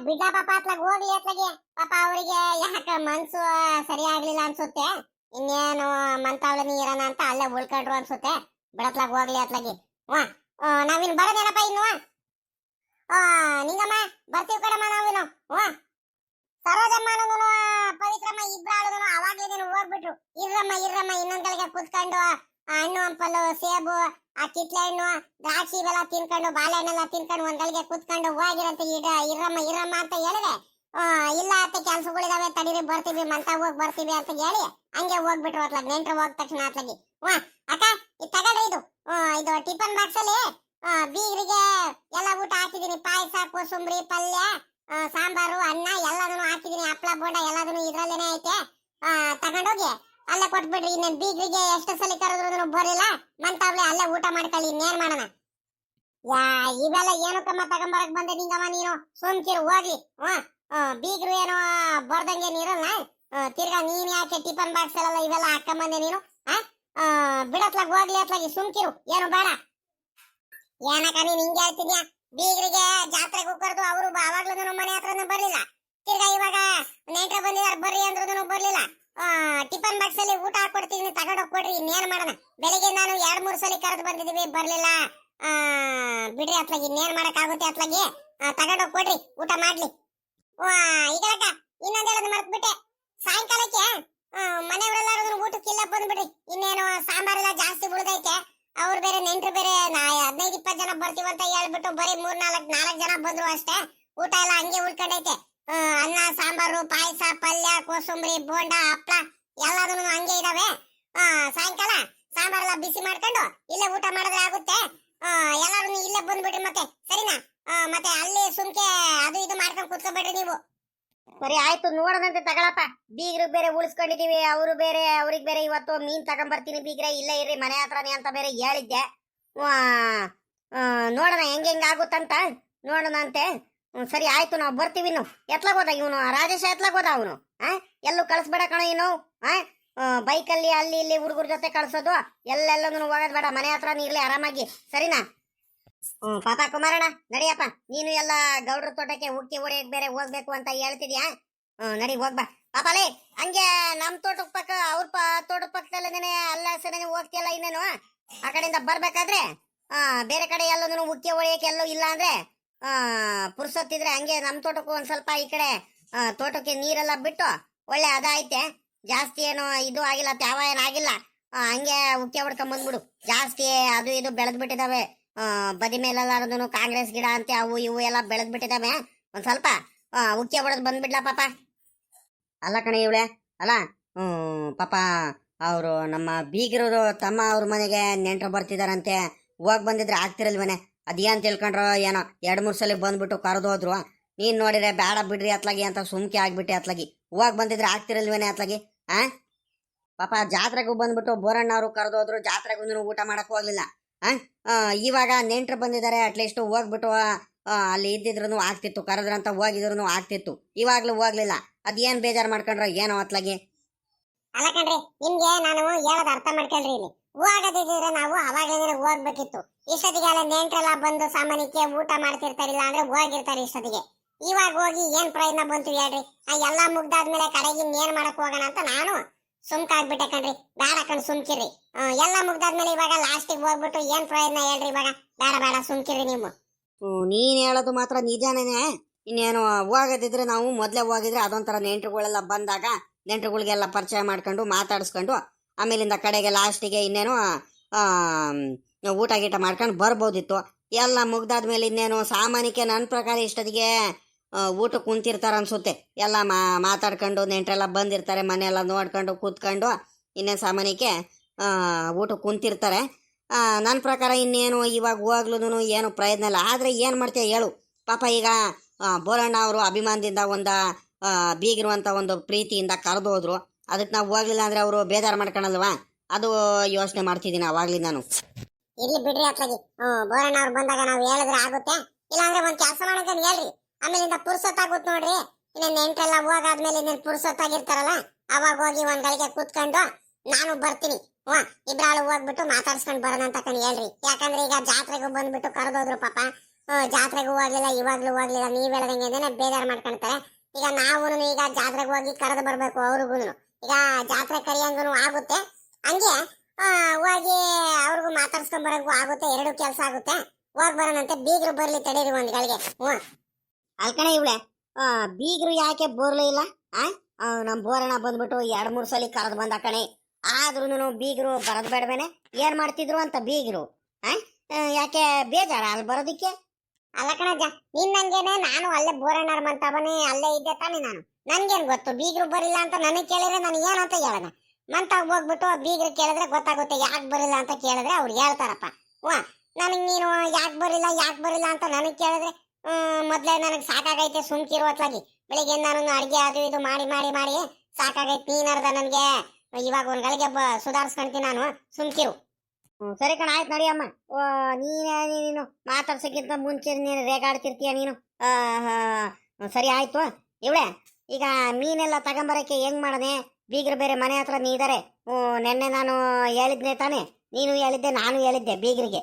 ಬಿಡ ಪಾಪ ಅತ್ಲಾಗ ಹೋಗ್ಲಿ ಅತ್ಲಾಗೆ. ಪಾಪ ಅವರಿಗೆ ಯಾಕ ಮನ್ಸು ಸರಿ ಆಗ್ಲಿಲ್ಲ ಅನ್ಸುತ್ತೆ. ಇನ್ನೇನು ಮಂತಾವಳಿ ನೀರನ ಅಂತ ಅಲ್ಲೇ ಉಳ್ಕೊಂಡ್ರು ಅನ್ಸುತ್ತೆ. ಬಿಡತ್ಲಾಗ ಹೋಗ್ಲಿ ಅತ್ಲಾಗಿ. ವಾ ನಾವಿನ್ ಬರೋದೇನಪ್ಪ ಇನ್ನು. ನಿಂಗಮ್ಮ ಬರ್ತೀವಿ ಕಡಮ್ಮ ನಾವಿನ್ನು. ವಾ ಸರೋಜಮ್ಮನೂ ಪವಿತ್ರಮ್ಮ ಇಬ್ಬರಾಳು ಅವಾಗ್ಲೇನು ಹೋಗ್ಬಿಟ್ರು. ಇರ್ರಮ್ಮ ಇನ್ನೊಂದ್ಗಳಿಗೆ ಕುತ್ಕೊಂಡು ಹಣ್ಣು ಹಂಪಲು ಸೇಬು ಆ ಕಿತ್ಲೆ ಹಣ್ಣು ದ್ರಾಕ್ಷಿ ಇವೆಲ್ಲ ತಿನ್ಕೊಂಡು ಬಾಳೆಹಣ್ಣೆಲ್ಲ ತಿನ್ಕೊಂಡು ಒಂದ್ಗಳಿಗೆ ಕುತ್ಕೊಂಡು ಹೋಗಿರಂತ ಈಗ ಇರಮ್ಮ ಅಂತ ಹೇಳಿದೆ. ಇಲ್ಲ ಅತ್ತೆ ಕೆಲ್ಸಗಳಿದಾವೆ ತಡೀರಿ ಬರ್ತೀವಿ ಮಂತ ಹೋಗಿ ಬರ್ತೀವಿ ಅಂತ ಹೇಳಿ ಹಂಗೆ ಹೋಗ್ಬಿಟ್ರು. ಅತ್ಲಾಗ ನೆಂಟ್ರು ಹೋದ ತಕ್ಷಣ ಅತ್ಲಾಗಿ. ವಾ ಅಕ್ಕ ಇದು ತಗೊಳ್ರಿ, ಇದು ಟಿಫನ್ ಬಾಕ್ಸ್ ಅಲ್ಲಿ ಬೀಗರಿಗೆ ಎಲ್ಲ ಊಟ ಹಾಕಿದೀನಿ. ಪಾಯಸ ಕೋಸಂಬರಿ ಪಲ್ಯ ಸಾಂಬಾರು ಅನ್ನ ಎಲ್ಲದನ್ನು ಹಾಕಿದೀನಿ. ಹಪ್ಳ ಬೋಂಡ ಎಲ್ಲದನ್ನು ಇದ್ರಲ್ಲೇನೆ ಐತೆ. ತಗೊಂಡೋಗಿ ಅಲ್ಲೇ ಕೊಟ್ಬಿಡ್ರಿ. ಇನ್ನೇನ್ ಬೀಗರಿಗೆ ಎಷ್ಟು ಸಲ ಕರೆದ್ರು ಬರಲಿಲ್ಲ. ಮಂತಾವ್ಲೆ ಅಲ್ಲೇ ಊಟ ಮಾಡ್ಕೊಳ್ಳಿ. ಇನ್ನೇನ್ ಮಾಡೋಣ. ಇವೆಲ್ಲ ಏನಕ್ಕಮ್ಮ ತಗೊಂಬರಕ್ ಬಂದೆ ನಿಂಗಮ್ಮ ನೀನು? ಸುಮ್ಕಿರು ಹೋಗ್ಲಿ. ಬೀಗರು ಏನೋ ಬರ್ದಂಗೆ ನೀರಲ್ಲ. ತಿರ್ಗಾ ನೀನ್ ಯಾಕೆ ಟಿಫನ್ ಬಾಕ್ಸ್ ಎಲ್ಲ ಇವೆಲ್ಲ ಹಾಕೊಂಬಂದೆ ನೀನು? ಬಿಡತ್ಲಾಗ ಹೋಗ್ಲಿ ಅತ್ಲಾಗಿ. ಸುಮ್ಕಿರು, ಏನು ಬೇಡ. ಏನಕ್ಕ ನೀನ್ ಹಿಂಗೆ ಹೇಳ್ತಿದ್ಯಾ? ಬೀಗರಿಗೆ ಜಾತ್ರೆಗೂ ಕರೆದು ಅವರು ಅವಾಗ್ಲೂ ಮನೆ ಹತ್ರನೂ ಬರ್ಲಿಲ್ಲ. ತಿರ್ಗಾ ಇವಾಗ ನೆಂಟ್ರ ಬಂದಿದಾರ ಬರ್ರಿ ಅಂದ್ರೂ ಬರ್ಲಿಲ್ಲ. ಟಿಫನ್ ಬಾಕ್ಸ್ ಅಲ್ಲಿ ಊಟ ಹಾಕೊಡ್ತೀನಿ, ತಗೊಂಡೋಗ್ ಕೊಡ್ರಿ. ಇನ್ನೇನ್ ಮಾಡೋಣ? ಬೆಳಿಗ್ಗೆ ನಾನು 2-3 ಸಲ ಕರೆದು ಬಂದಿದೀವಿ, ಬರ್ಲಿಲ್ಲ. ಬಿಡ್ರಿ ಅತ್ಲಾಗಿ, ಇನ್ನೇನ್ ಮಾಡಕ್ ಆಗುತ್ತೆ ಅತ್ಲಾಗಿ. ತಗೊಂಡೋಗ್ ಕೊಡ್ರಿ, ಊಟ ಮಾಡ್ಲಿ. ಈಗಲಕ್ಕ ಇನ್ನೊಂದ್ ಹೇಳೋದು ಮರ್ತ್ಬಿಟ್ಟೆ. ಸಾಯಂಕಾಲಕ್ಕೆ ಮನೆಯವರೆಲ್ಲಾರು ಊಟಕ್ಕಿಲ್ಲ ಬಂದ್ಬಿಡ್ರಿ. ಇನ್ನೇನು ಸಾಂಬಾರೆಲ್ಲ ಜಾಸ್ತಿ ಉಳ್ದೈತೆ. ಅವ್ರು ಬೇರೆ ನೆಂಟ್ರು ಬೇರೆ 15-20 ಜನ ಬರ್ತೀವಂತ ಹೇಳ್ಬಿಟ್ಟು ಬರೀ 3-4 ಜನ ಬಂದ್ರು ಅಷ್ಟೇ. ಊಟ ಎಲ್ಲ ಹಂಗೆ ಉಳ್ಕೊಂಡೈತೆ. ಅನ್ನ ಸಾಂಬಾರು ಪಾಯಸ ಪಲ್ಯ ಕೋಸಂಬರಿ ಬೋಂಡ ಹಪ್ಳ ಎಲ್ಲದನ್ನು ಹಂಗೆ ಇದಾವೆ. ಸಾಯಂಕಾಲ ಸಾಂಬಾರೆಲ್ಲ ಬಿಸಿ ಮಾಡ್ಕೊಂಡು ಇಲ್ಲೇ ಊಟ ಮಾಡಿದ್ರೆ ಆಗುತ್ತೆ. ಎಲ್ಲಾರು ಇಲ್ಲೇ ಬಂದ್ಬಿಡ್ರಿ ಮತ್ತೆ, ಸರಿನಾ? ಮತ್ತೆ ಅಲ್ಲಿ ಸುಮ್ಕೆ ಅದು ಇದು ಮಾಡ್ಕೊಂಡು ಕುತ್ಕೊಬೇಡ್ರಿ ನೀವು. ಸರಿ ಆಯ್ತು, ನೋಡದಂತೆ ತಗೊಳಪ್ಪ. ಬೀಗ್ರು ಬೇರೆ ಉಳಿಸ್ಕೊಂಡಿದೀವಿ, ಅವರು ಬೇರೆ ಅವ್ರಿಗೆ ಬೇರೆ ಇವತ್ತು ಮೀನ್ ತಗೊಂಡ್ಬರ್ತೀನಿ ಬೀಗ್ರೆ, ಇಲ್ಲೇ ಇರ್ರಿ ಮನೆ ಹತ್ರನೇ ಅಂತ ಬೇರೆ ಹೇಳಿದ್ದೆ. ನೋಡೋಣ ಹೆಂಗ್ ಆಗುತ್ತಂತ ನೋಡೋಣ ಅಂತೆ. ಸರಿ ಆಯ್ತು, ನಾವು ಬರ್ತೀವಿ. ಇನ್ನು ಎತ್ಲಾಗ ಹೋದ ಇವನು ರಾಜೇಶ? ಎತ್ಲಾಗ ಹೋದ ಅವನು? ಎಲ್ಲೂ ಕಳಿಸ್ಬೇಡ ಕಣ ಇನ್ನು. ಬೈಕಲ್ಲಿ ಅಲ್ಲಿ ಇಲ್ಲಿ ಹುಡುಗರ ಜೊತೆ ಕಳ್ಸೋದು ಎಲ್ಲೆಲ್ಲೂ ಹೋಗೋದ್ ಬೇಡ. ಮನೆ ಹತ್ರನೇ ಇರ್ಲಿ ಆರಾಮಾಗಿ, ಸರಿನಾ? ಪಾಪ ಕುಮಾರಣ್ಣ ನಡಿಯಪ್ಪ. ನೀನು ಎಲ್ಲ ಗೌಡ್ರ ತೋಟಕ್ಕೆ ಉಕ್ಕಿ ಹೊಡೆಯಕ್ ಬೇರೆ ಹೋಗ್ಬೇಕು ಅಂತ ಹೇಳ್ತಿದ್ಯಾ? ನಡಿ ಹೋಗ್ಬಾ ಪಾಪಲೇ. ಹಂಗೆ ನಮ್ ತೋಟದ ಪಕ್ಕ ಅವ್ರ ತೋಟದ ಪಕ್ಕದಲ್ಲೇ ಅಲ್ಲ ಸರಿ ಹೋಗ್ತಿಯಲ್ಲ. ಇನ್ನೇನು ಆ ಕಡೆಯಿಂದ ಬರ್ಬೇಕಾದ್ರೆ ಬೇರೆ ಕಡೆ ಎಲ್ಲದನ್ನು ಉಕ್ಕಿ ಹೊಡೆಯಕ್ಕೆ ಎಲ್ಲೂ ಇಲ್ಲ ಅಂದ್ರೆ ಪುರ್ಸೊತ್ತಿದ್ರೆ ಹಂಗೆ ನಮ್ ತೋಟಕ್ಕೂ ಒಂದ್ ಸ್ವಲ್ಪ ಈ ಕಡೆ ತೋಟಕ್ಕೆ ನೀರೆಲ್ಲ ಬಿಟ್ಟು ಒಳ್ಳೆ ಅದಾಯ್ತೆ. ಜಾಸ್ತಿ ಏನು ಇದು ಆಗಿಲ್ಲ, ತ್ಯಾವ ಏನಾಗಿಲ್ಲ. ಹಂಗೆ ಉಕ್ಕಿ ಹೊಡ್ಕೊಂಡ್ ಬಂದ್ಬಿಡು. ಜಾಸ್ತಿ ಅದು ಇದು ಬೆಳೆದ್ ಬಿಟ್ಟಿದಾವೆ. ಬದಿ ಮೇಲೆಲ್ಲಾರದನು ಕಾಂಗ್ರೆಸ್ ಗಿಡ ಅಂತೆ ಅವು ಇವು ಎಲ್ಲ ಬೆಳೆದ್ ಬಿಟ್ಟಿದಾವೆ. ಒಂದ್ ಸ್ವಲ್ಪ ಉಕ್ಕಿ ಹೊಡೆದ್ ಬಂದ್ಬಿಡ್ಲಾ ಪಾಪ. ಅಲ್ಲ ಕಣೆ ಇವಳೆ, ಅಲ್ಲ ಪಾಪ ಅವರು ನಮ್ಮ ಬೀಗಿರೋದು ತಮ್ಮ ಅವ್ರ ಮನೆಗೆ ನೆಂಟರು ಬರ್ತಿದಾರಂತೆ. ಹೋಗ್ ಬಂದಿದ್ರೆ ಆಗ್ತಿರಲ್ವನೆ? ಅದೇನ್ ತಿಳ್ಕೊಂಡ್ರೋ ಏನೋ 2-3 ಸಲ ಬಂದ್ಬಿಟ್ಟು ಕರೆದೋದ್ರು. ನೀನ್ ನೋಡಿದ್ರೆ ಬೇಡ ಬಿಡ್ರಿ ಅತ್ಲಾಗಿ ಅಂತ ಸುಮ್ಕೆ ಆಗ್ಬಿಟ್ಟೆ ಅತ್ಲಾಗಿ. ಹೋಗ್ ಬಂದಿದ್ರೆ ಆಗ್ತಿರಲ್ವೇನೆ ಅತ್ಲಾಗಿ? ಪಾಪ ಜಾತ್ರೆಗೂ ಬಂದ್ಬಿಟ್ಟು ಬೋರಣ್ಣ ಅವರು ಕರೆದೋದ್ರು, ಜಾತ್ರೆಗೂ ಊಟ ಮಾಡಕ್ ಹೋಗ್ಲಿಲ್ಲ. ಇವಾಗ ನೆಂಟ್ರು ಬಂದಿದ್ದಾರೆ, ಅಟ್ಲೀಸ್ಟ್ ಹೋಗ್ಬಿಟ್ಟು ಅಲ್ಲಿ ಇದ್ದಿದ್ರು ಆಗ್ತಿತ್ತು, ಕರೆದ್ರಂತ ಹೋಗಿದ್ರು ಆಗ್ತಿತ್ತು. ಇವಾಗ್ಲೂ ಹೋಗ್ಲಿಲ್ಲ. ಅದೇನ್ ಬೇಜಾರ್ ಮಾಡ್ಕೊಂಡ್ರ ಏನೋ ಅತ್ಲಾಗಿ? ಅಲ್ಲ ಕಣ್ರಿ, ನಿಮ್ಗೆ ನಾನು ಹೇಳೋದು ಅರ್ಥ ಮಾಡ್ಕೊಳ್ರಿ. ಇಲ್ಲಿ ಹೋಗೋದಿದ್ರೆ ನಾವು ಅವಾಗಲೇ ಹೋಗ್ಬೇಕಿತ್ತು. ಇಷ್ಟೊತ್ತಿಗೆಲ್ಲ ನೆಂಟ್ರೆಲ್ಲ ಬಂದು ಸಾಮಾನ್ಯಕ್ಕೆ ಊಟ ಮಾಡ್ತಿರ್ತಾರಿಲ್ಲ ಅಂದ್ರೆ ಹೋಗಿರ್ತಾರೆ ಇಷ್ಟೊತ್ತಿಗೆ. ಇವಾಗ ಹೋಗಿ ಏನ್ ಪ್ರಯೋಜನ ಬಂತು ಹೇಳ್ರಿ? ಎಲ್ಲಾ ಮುಗ್ದಾದ್ಮೇಲೆ ಕಡೆಗೆ ಏನ್ ಮಾಡಕ್ ಹೋಗೋಣ ಅಂತ ನಾನು ಸುಮ್ಕಾಗ್ಬಿಟ್ಟೆ ಕಣ್ರಿ. ಬೇಡ ಕಣ್ ಸುಮ್ಕಿರಿ. ಎಲ್ಲ ಮುಗ್ದಾದ್ಮೇಲೆ ಇವಾಗ ಲಾಸ್ಟಿಗೆ ಹೋಗ್ಬಿಟ್ಟು ಏನ್ ಪ್ರಯೋಜನ ಹೇಳ್ರಿ? ಇವಾಗ ಬೇಡ ಸುಮ್ಕಿರಿ ನೀವು. ನೀನ್ ಹೇಳೋದು ಮಾತ್ರ ನಿಜಾನೇನೆ. ಇನ್ನೇನು ಹೋಗೋದಿದ್ರೆ ನಾವು ಮೊದ್ಲೇ ಹೋಗಿದ್ರೆ ಅದೊಂಥರ ನೆಂಟ್ರುಗಳೆಲ್ಲ ಬಂದಾಗ ನೆಂಟ್ರುಗಳಿಗೆಲ್ಲ ಪರಿಚಯ ಮಾಡ್ಕೊಂಡು ಮಾತಾಡಿಸ್ಕೊಂಡು ಆಮೇಲಿಂದ ಕಡೆಗೆ ಲಾಸ್ಟಿಗೆ ಇನ್ನೇನು ಊಟ ಗೀಟ ಮಾಡ್ಕೊಂಡು ಬರ್ಬೋದಿತ್ತು. ಎಲ್ಲ ಮುಗ್ದಾದ್ಮೇಲೆ ಇನ್ನೇನು ಸಾಮಾನ್ಯಕ್ಕೆ ನನ್ನ ಪ್ರಕಾರ ಇಷ್ಟೊತ್ತಿಗೆ ಊಟ ಕುಂತಿರ್ತಾರ ಅನ್ಸುತ್ತೆ. ಎಲ್ಲ ಮಾತಾಡ್ಕೊಂಡು ನೆಂಟ್ರೆಲ್ಲ ಬಂದಿರ್ತಾರೆ, ಮನೆಯೆಲ್ಲ ನೋಡ್ಕೊಂಡು ಕೂತ್ಕೊಂಡು ಇನ್ನೇನು ಸಾಮಾನ್ಯಕ್ಕೆ ಊಟ ಕುಂತಿರ್ತಾರೆ. ನನ್ನ ಪ್ರಕಾರ ಇನ್ನೇನು ಇವಾಗ ಹೋಗ್ಲೂ ಏನು ಪ್ರಯೋಜನ ಇಲ್ಲ. ಆದರೆ ಏನು ಮಾಡ್ತೀಯ ಹೇಳು ಪಾಪ? ಈಗ ಬೋರಣ್ಣ ಅವರು ಅಭಿಮಾನದಿಂದ ಒಂದು ಬೀಗಿರುವಂಥ ಒಂದು ಪ್ರೀತಿಯಿಂದ ಕರೆದೋದ್ರು. ಅದಕ್ಕೆ ನಾವು ಹೋಗ್ಲಿಲ್ಲ ಅಂದರೆ ಅವರು ಬೇಜಾರು ಮಾಡ್ಕೊಳಲ್ವಾ? ಅದು ಯೋಚನೆ ಮಾಡ್ತಿದ್ದೀನಿ ಅವಾಗ್ಲಿ ನಾನು. ಇಲ್ಲಿ ಬಿಡ್ರಿ ಅತ್ಲಾಗಿ. ಬೋರಣ್ಣ ಅವ್ರು ಬಂದಾಗ ನಾವು ಹೇಳಿದ್ರೆ ಆಗುತ್ತೆ. ಇಲ್ಲಾಂದ್ರೆ ಒಂದ್ ಕೆಲಸ ಮಾಡ್ಕೊಂಡು ಹೇಳ್ರಿ, ಆಮೇಲಿಂದ ಪುರ್ಸೊತ್ತಾಗುತ್ತೆ ನೋಡ್ರಿ. ಇನ್ನೇನು ನೆಂಟ್ರೆಲ್ಲ ಹೋಗಾದ್ಮೇಲೆ ಇನ್ನೇನು ಪುರ್ಸೊತ್ತಾಗಿರ್ತಾರಲ್ಲ, ಅವಾಗ ಹೋಗಿ ಒಂದ್ ಗಳಿಗೆ ಕೂತ್ಕೊಂಡು ನಾನು ಬರ್ತೀನಿ. ಇಬ್ರಾಳು ಹೋಗ್ಬಿಟ್ಟು ಮಾತಾಡ್ಸ್ಕೊಂಡ್ ಬರೋಣ ಅಂತ ಹೇಳ್ರಿ. ಯಾಕಂದ್ರೆ ಈಗ ಜಾತ್ರೆಗೂ ಬಂದ್ಬಿಟ್ಟು ಕರೆದೋದ್ರು ಪಾಪ. ಜಾತ್ರೆಗೂ ಹೋಗ್ಲಿಲ್ಲ, ಇವಾಗ್ಲೂ ಹೋಗ್ಲಿಲ್ಲ. ನೀವ್ ಹೇಳ್ದಂಗೆ ಬೇಜಾರು ಮಾಡ್ಕೊಂತಾರೆ. ಈಗ ನಾವು ಈಗ ಜಾತ್ರೆಗೆ ಹೋಗಿ ಕರೆದು ಬರ್ಬೇಕು ಅವ್ರಿಗೂ. ಈಗ ಜಾತ್ರೆ ಕರಿಯಂಗೂ ಆಗುತ್ತೆ, ಹಂಗೆ ಹೋಗಿ ಅವ್ರಿಗೂ ಮಾತಾಡ್ಸ್ಕೊಂಡ್ ಬರಂಗೂ ಆಗುತ್ತೆ, ಎರಡು ಕೆಲಸ ಆಗುತ್ತೆ. ಹೋಗ್ ಬರೋಣಂತೆ, ಬೀಗ್ರು ಬರ್ಲಿ ತಡೀರಿ ಒಂದ್ ಗಳಿಗೆ. ಅಲ್ಕಣೆ ಇವಳೆ ಬೀಗ್ರು ಯಾಕೆ ಬೋರ್ಲೇ ಇಲ್ಲ? ನಮ್ ಬೋರಣ್ಣ ಬಂದ್ಬಿಟ್ಟು 2-3 ಸಲ ಕರೆದು ಬಂದ ಕಣೆ, ಆದ್ರೂ ಬೀಗ್ರು ಬರದ್ ಬೇಡವೇನೆ? ಏನ್ ಮಾಡ್ತಿದ್ರು ಅಂತ ಬೀಗ್ರು? ಯಾಕೆ ಬೇಜಾರ ಅಲ್ಲಿ ಬರೋದಿಕ್ಕೆ? ಅಲ್ಲ ಕಣಜ್ಜ, ನೀನ್ ನಂಗೇನೆ, ನಾನು ಅಲ್ಲೇ ಬೋರಣ್ಣರ ಮಂತಾವನೆ ಅಲ್ಲೇ ಇದ್ದೆ ತಾನೆ. ನನ್ಗೇನ್ ಗೊತ್ತು ಬೀಗ್ರು ಬರಿಲ್ಲ ಅಂತ? ನನಗೆ ಕೇಳಿದ್ರೆ ನಾನು ಏನಂತ ಹೇಳೋಣ? ಮಂತಾಗ ಹೋಗ್ಬಿಟ್ಟು ಬೀಗ್ರು ಕೇಳಿದ್ರೆ ಗೊತ್ತಾಗುತ್ತೆ. ಯಾಕೆ ಬರಿಲ್ಲ ಅಂತ ಕೇಳಿದ್ರೆ ಅವ್ರು ಹೇಳ್ತಾರಪ್ಪ. ನನಗ್ ನೀನು ಯಾಕೆ ಬರಿಲ್ಲ ಅಂತ ನನಗ್ ಕೇಳಿದ್ರೆ ಮೊದ್ಲೇ ನನಗ್ ಸಾಕಾಗೈತೆ, ಸುಮ್ಕಿರು ಹೊತ್ಲಾಗಿ. ಬೆಳಿಗ್ಗೆ ನಾನು ಅಡ್ಗೆ ಅದು ಇದು ಮಾಡಿ ಮಾಡಿ ಮಾಡಿ ಸಾಕಾಗೈತೆ. ನೀನರ್ದ ನನ್ಗೆ ಇವಾಗ ಒಂದ್ ಗಳಿಗೆ ಸುಧಾರಿಸ್ಕೊಂತೀನಿ ನಾನು, ಸುಮ್ಕಿರು. ಸರಿ ಕಣ, ಆಯ್ತು ನಡಿಯಮ್ಮ. ನೀನು ಮಾತಾಡ್ಸಕ್ಕಿಂತ ಮುಂಚೆ ನೀನು ರೇಗಾಡ್ತಿರ್ತೀಯ ನೀನು. ಸರಿ ಆಯ್ತು ಇವಳೆ. ಈಗ ಮೀನೆಲ್ಲ ತಗೊಂಬರಕ್ಕೆ ಹೆಂಗ್ ಮಾಡನೆ? ಬೀಗ್ರು ಬೇರೆ ಮನೆ ಹತ್ರ ನೀ ಇದಾರೆ. ನೆನ್ನೆ ನಾನು ಹೇಳಿದ್ನೆ ತಾನೆ, ನೀನು ಹೇಳಿದ್ದೆ ನಾನು ಹೇಳಿದ್ದೆ ಬೀಗ್ರಿಗೆ.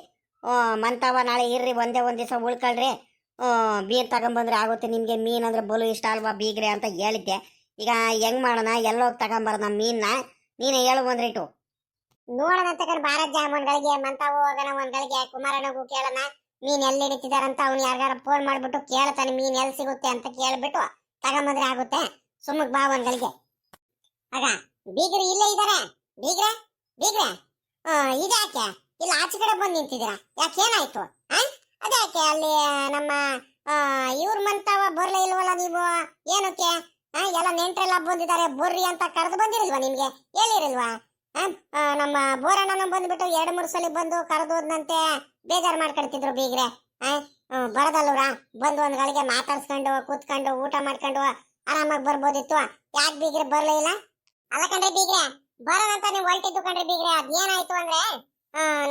ಮಂತವ ನಾಳೆ ಇರ್ರಿ, ಒಂದ್ ದಿವಸ ಉಳ್ಕೊಳ್ರಿ, ಬೀರ್ ತಗೊಂಬಂದ್ರೆ ಆಗುತ್ತೆ ನಿಮ್ಗೆ. ಮೀನ್ ಅಂದ್ರೆ ಬಲು ಇಷ್ಟ ಅಲ್ವಾ ಬೀಗ್ರೆ ಅಂತ ಹೇಳಿದ್ದೆ. ಈಗ ಹೆಂಗ್ ಮಾಡೋಣ? ಎಲ್ಲೋಗಿ ತಗೊಂಬರೋಣ ಮೀನ್ನ? ನೀನೇ ಹೇಳು ಒಂದ್ರಿಟು. ನೋಡೋಣ ತಗೊಂಡ್ ಭಾರತ್ ಜಾಮೂನ್ಗಳಿಗೆ ಮಂತಾವು ಹೋಗೋಣ ಒಂದ್ಗಳಿಗೆ. ಕುಮಾರಣ್ಣಗೂ ಕೇಳೋಣ ಮೀನ್ ಎಲ್ಲಿ ಹಿಡಿತಿದಾರಂತ. ಅವ್ನು ಯಾರಿಗಾರ ಫೋನ್ ಮಾಡ್ಬಿಟ್ಟು ಕೇಳ್ತಾನೆ ಮೀನ್ ಎಲ್ಲಿ ಸಿಗುತ್ತೆ ಅಂತ ಕೇಳ್ಬಿಟ್ಟು ತಗೊಂಬಂದ್ರೆ ಆಗುತ್ತೆ. ಸುಮ್ಮಕ್ ಬಾ ಒಂದ್ಗಳಿಗೆ. ಆಗ ಬೀಗ್ರು ಇಲ್ಲೇ ಇದಾರೆ. ಬೀಗ್ರೆ ಇದ್ಯಾಕೆ ಇಲ್ಲ ಆಚೆ ಕಡೆ ಬಂದು ನಿಂತಿದ್ದೀರಾ? ಯಾಕೇನಾಯ್ತು? ಅದ್ಯಾಕೆ ಅಲ್ಲಿ ನಮ್ಮ ಇವ್ರ ಮಂತಾವ ಬರ್ಲೇ ಇಲ್ವಲ್ಲ ನೀವು? ಏನಕ್ಕೆ? ಎಲ್ಲ ನೆಂಟ್ರೆಲ್ಲ ಬಂದಿದ್ದಾರೆ, ಬರ್ರಿ ಅಂತ ಕರೆದು ಬಂದಿರಲ್ವಾ? ನಿಮ್ಗೆ ಹೇಳಿರಲ್ವಾ? ನಮ್ಮ ಬೋರಣ್ಣನ ಬಂದ್ಬಿಟ್ಟು 2-3 ಸಲ ಬಂದು ಕರೆದೋದ್ನಂತೆ. ಬೇಜಾರು ಮಾಡ್ಕೊಳ್ತಿದ್ರು ಬೀಗ್ರೆ. ಬರದಲ್ವ್ರ? ಬಂದು ಒಂದ್ ಗಳಿಗೆ ಮಾತಾಡ್ಸ್ಕೊಂಡು ಕೂತ್ಕೊಂಡು ಊಟ ಮಾಡ್ಕೊಂಡು ಆರಾಮಾಗಿ ಬರ್ಬೋದಿತ್ತು. ಯಾಕೆ ಬೀಗ್ರೆ ಬರ್ಲೇ ಇಲ್ಲ? ಅಲ್ಲ ಕಣ್ರಿ ಬೀಗ್ರೆ, ಬರೋದಂತ ನೀವು ಹೊಲ್ಟಿದ್ದು ಕಣ್ರಿ ಬೀಗ್ರೆ. ಅದೇನಾಯ್ತು ಅಂದ್ರೆ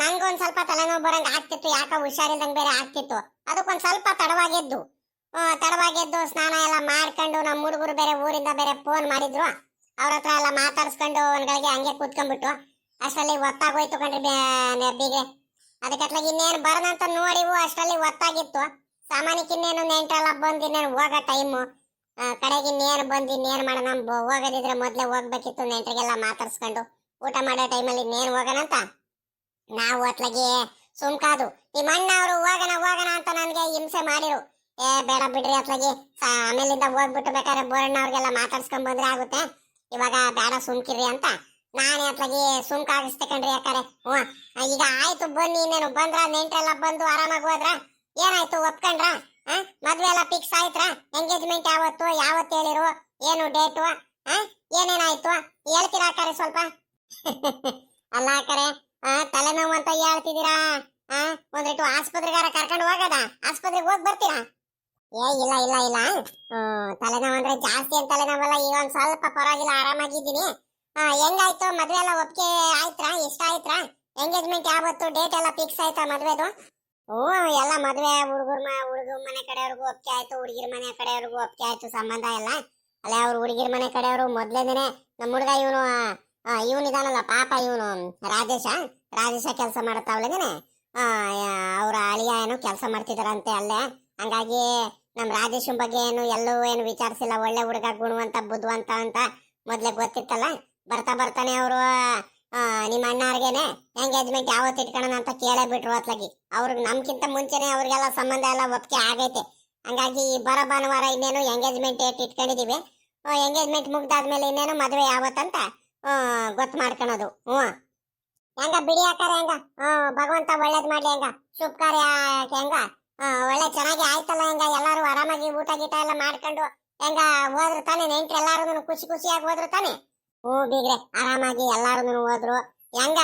ನಂಗೊಂದ್ ಸ್ವಲ್ಪ ತಲೆನೋವು ಬರಂಗ್ ಆಗ್ತಿತ್ತು, ಯಾಕ ಹುಷಾರಿಲ್ದಂಗ್ ಬೇರೆ ಆಗ್ತಿತ್ತು. ಅದಕ್ಕೊಂದ್ ಸ್ವಲ್ಪ ತಡವಾಗಿದ್ದು ಸ್ನಾನ ಎಲ್ಲ ಮಾಡ್ಕೊಂಡು ನಮ್ಮ ಹುಡುಗರು ಬೇರೆ ಊರಿಂದ ಬೇರೆ ಫೋನ್ ಮಾಡಿದ್ರು. ಅವ್ರ ಹತ್ರ ಎಲ್ಲ ಮಾತಾಡ್ಸ್ಕೊಂಡು ಒಂದ್ಗಳಿಗೆ ಹಂಗೆ ಕೂತ್ಕೊಂಡ್ಬಿಟ್ಟು ಅಷ್ಟರಲ್ಲಿ ಒತ್ತಾಗೋಯ್ತು ಕಣ್ರಿ ಬೀಗ್ರೆ. ಅದಕ್ಕೆ ಇನ್ನೇನು ಬರೋದಂತ ನೋಡಿವು, ಅಷ್ಟರಲ್ಲಿ ಒತ್ತಾಗಿತ್ತು. ಸಾಮಾನ್ಯಕ್ಕೆ ಇನ್ನೇನು ನೆಂಟ್ರೆಲ್ಲ ಬಂದು ಇನ್ನೇನು ಹೋಗೋ ಟೈಮು. ಕಡೆಗೆ ಇನ್ನೇನು ಬಂದು ಇನ್ನೇನು ಮಾಡೋಣ? ಹೋಗೋದಿದ್ರೆ ಮೊದಲೇ ಹೋಗ್ಬೇಕಿತ್ತು, ನೆಂಟ್ರಿಗೆಲ್ಲ ಮಾತಾಡ್ಸ್ಕೊಂಡು ಊಟ ಮಾಡೋ ಟೈಮಲ್ಲಿ ಇನ್ನೇನು ಹೋಗೋಣ ಅಂತ ನಾವು ಅತ್ಲಾಗಿ ಸುಮ್ಕಾದು. ನಿಮ್ಮ ಅಣ್ಣ ಅವರು ಹೋಗೋಣ ಅಂತ ನನಗೆ ಹಿಂಸೆ ಮಾಡಿರು. ಬೇಡ ಬಿಡ್ರಿ ಅತ್ಲಾಗಿ, ಆಮೇಲಿಂದ ಹೋಗ್ಬಿಟ್ಟು ಬೇಕಾದ್ರೆ ಬೋರಣ್ಣ ಅವ್ರಿಗೆಲ್ಲ ಮಾತಾಡ್ಸ್ಕೊಂಡ್ ಬಂದ್ರೆ ಆಗುತ್ತೆ, ಇವಾಗ ಬೇಡ ಸುಮ್ಕಿರಿ ಅಂತ ನಾನೇ ಅತ್ಲಾಗಿ ಸುಮ್ಕಾಗಿಸ್ತೆ ಕಣ್ರಿ. ಯಾಕಂದ್ರೆ ಈಗ ಆಯ್ತು ಬನ್ನಿ, ಇನ್ನೇನು ಬಂದ್ರ ನೆಂಟ್ರೆಲ್ಲ ಬಂದು ಆರಾಮಾಗಿ ಹೋದ್ರ? ಏನಾಯ್ತು, ಒಪ್ಕೊಂಡ್ರ? ಮದ್ವೆ ಎಲ್ಲ ಫಿಕ್ಸ್ ಆಯ್ತ್ರ? ಎಂಗೇಜ್ಮೆಂಟ್ ಯಾವತ್ತು ಹೇಳಿರು? ಏನು ಡೇಟು? ಏನೇನಾಯ್ತು ಹೇಳ್ತೀರಾ ಅಕ್ಕಾರೆ ಸ್ವಲ್ಪ? ಅಲ್ಲ ಅಕ್ಕಾರೆ, ತಲೆನೋವು ಅಂತ ಹೇಳ್ತಿದ್ದೀರಾ, ಒಂದಿಟ್ಟು ಆಸ್ಪತ್ರೆಗಾರ ಕರ್ಕೊಂಡು ಹೋಗದ? ಆಸ್ಪತ್ರೆಗೆ ಹೋಗಿ ಬರ್ತೀರಾ? ಇಲ್ಲ ತಲೆನೋವು ಅಂದ್ರೆ ಜಾಸ್ತಿ ಅಂತ ತಲೆನೋವಲ್ಲ, ಈಗ ಒಂದ್ ಸ್ವಲ್ಪ ಪರವಾಗಿಲ್ಲ, ಆರಾಮಾಗಿದ್ದೀನಿ. ಹೆಂಗಾಯ್ತು ಮದ್ವೆ ಎಲ್ಲ? ಒಪ್ಪಿಗೆ ಆಯ್ತಾ? ಇಷ್ಟ ಆಯ್ತಾ? ಎಂಗೇಜ್ಮೆಂಟ್ ಯಾವತ್ತು? ಡೇಟ್ ಎಲ್ಲ ಫಿಕ್ಸ್ ಆಯ್ತಾ ಮದ್ವೆದು? ಎಲ್ಲ ಮದ್ವೆ ಹುಡುಗರ ಮನೆ ಕಡೆಯವ್ರಿಗೂ ಒಪ್ಪಿಗೆ ಆಯ್ತು, ಹುಡುಗಿರ ಮನೆ ಕಡೆಯವ್ರಿಗೂ ಒಪ್ಪಿಗೆ ಆಯ್ತು. ಸಂಬಂಧ ಎಲ್ಲ ಅಲ್ಲೇ ಅವ್ರ ಹುಡುಗಿರ ಮನೆ ಕಡೆಯವರು ಮೊದ್ಲೇನೆ ನಮ್ಮ ಹುಡುಗ ಇವನಿದಾನಲ್ಲ ಪಾಪ, ಇವನು ರಾಜೇಶ ಕೆಲಸ ಮಾಡತ್ತಾವಲೇನೆ. ಅವ್ರ ಅಳಿಯ ಏನೋ ಕೆಲಸ ಮಾಡ್ತಿದಾರಂತೆ ಅಲ್ಲೇ. ಹಂಗಾಗಿ ನಮ್ ರಾಜೇಶನ್ ಬಗ್ಗೆ ಎಲ್ಲೂ ವಿಚಾರಿಸಿಲ್ಲ. ಒಳ್ಳೆ ಹುಡುಗ, ಗುಣವಂತ, ಬುದ್ಧಿವಂತ ಅಂತ ಮೊದ್ಲೇ ಗೊತ್ತಿತ್ತಲ್ಲ. ಬರ್ತಾನೆ ಅವರು ನಿಮ್ಮ ಅಣ್ಣಾರ್ಗೇನೆ ಎಂಗೇಜ್ಮೆಂಟ್ ಯಾವತ್ತು ಇಟ್ಕೊಳ್ಳೋಣ ಅಂತ ಕೇಳೇ ಬಿಟ್ರು ಅತ್ಲಾಗಿ. ಅವ್ರಿಗೆ ನಮ್ಗಿಂತ ಮುಂಚೆನೆ ಅವ್ರಿಗೆಲ್ಲ ಸಂಬಂಧ ಎಲ್ಲ ಒಪ್ಪಿಗೆ ಆಗೈತೆ. ಹಂಗಾಗಿ ಬರೋ ಭಾನುವಾರ ಇನ್ನೇನು ಎಂಗೇಜ್ಮೆಂಟ್ ಡೇಟ್ ಇಟ್ಕೊಂಡಿದೀವಿ. ಎಂಗೇಜ್ಮೆಂಟ್ ಮುಗ್ದಾದ್ಮೇಲೆ ಇನ್ನೇನು ಮದುವೆ ಯಾವತ್ತಂತ ಗೊತ್ತು ಮಾಡ್ಕೊಳೋದು. ಹೆಂಗ ಬಿಡಿ ಹಾಕಾರ, ಹೆಂಗ ಭಗವಂತ ಒಳ್ಳೇದ್ ಮಾಡ್ಲಿ. ಹೆಂಗ ಶುಭ ಕಾರ್ಯ ಹೆಂಗ ಒಳ್ಳೆ ಚೆನ್ನಾಗಿ ಆಯ್ತಲ್ಲ. ಹೆಂಗ ಎಲ್ಲಾರು ಆರಾಮಾಗಿ ಊಟ ಗೀಟ ಎಲ್ಲ ಮಾಡ್ಕೊಂಡು ಹೆಂಗ ಹೋದ್ರು ತಾನೆ? ನೆಂಟ್ರು ಎಲ್ಲಾರು ಖುಷಿಯಾಗಿ ಹೋದ್ರು ತಾನೆ? ಬೀಗ್ರೆ ಆರಾಮಾಗಿ ಎಲ್ಲಾರು ಹೋದ್ರು. ಹೆಂಗ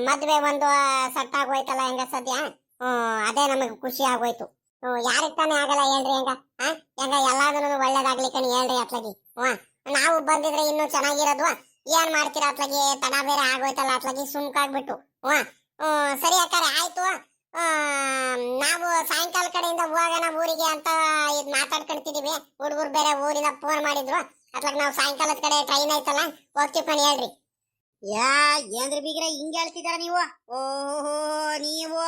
ಮದ್ವೆ ಒಂದು ಸೆಟ್ ಆಗೋಯ್ತಲ್ಲ ಹೆಂಗ ಸದ್ಯ. ಅದೇ ನಮಗ್ ಖುಷಿ ಆಗೋಯ್ತು. ಯಾರಿಗ್ ತಾನೇ ಆಗಲ್ಲ ಹೇಳ್ರಿ? ಹೆಂಗ ಎಲ್ಲಾರು ಒಳ್ಳೇದಾಗ್ಲಿ ಕಣಿ ಹೇಳ್ರಿ ಅತ್ಲಾಗಿ. ನಾವು ಬಂದಿದ್ರೆ ಇನ್ನೂ ಚೆನ್ನಾಗಿರೋದು. ಏನ್ ಮಾಡ್ತೀರಾ ಅತ್ಲಾಗಿ? ತಡ ಬೇರೆ ಆಗೋಯ್ತಲ್ಲ ಅತ್ಲಾಗಿ ಸುಮ್ಕಾಗ್ಬಿಟ್ಟು. ಸರಿ ಅಕ್ಕಾರೆ, ಆಯ್ತು. ನಾವು ಸಾಯಂಕಾಲ ಕಡೆಯಿಂದ ಹೋಗೋಣ ಊರಿಗೆ ಅಂತ ಇದ್ ಮಾತಾಡ್ಕೊಂತಿದೀವಿ. ಹುಡುಗರು ಬೇರೆ ಊರಿಂದ ಫೋನ್ ಮಾಡಿದ್ರು. ಅತ್ಲಾಗ ನಾವು ಸಾಯಂಕಾಲದ ಕಡೆ ಟ್ರೈನ್ ಐತಲ್ಲ ಹೋಗ್ತೀವಿ ಕಣಿ ಹೇಳ್ರಿ. ಏನ್ರಿ ಬೀಗ್ರೆ ಹಿಂಗ್ ಹೇಳ್ತಿದಾರ ನೀವು? ಓಹೋ, ನೀವು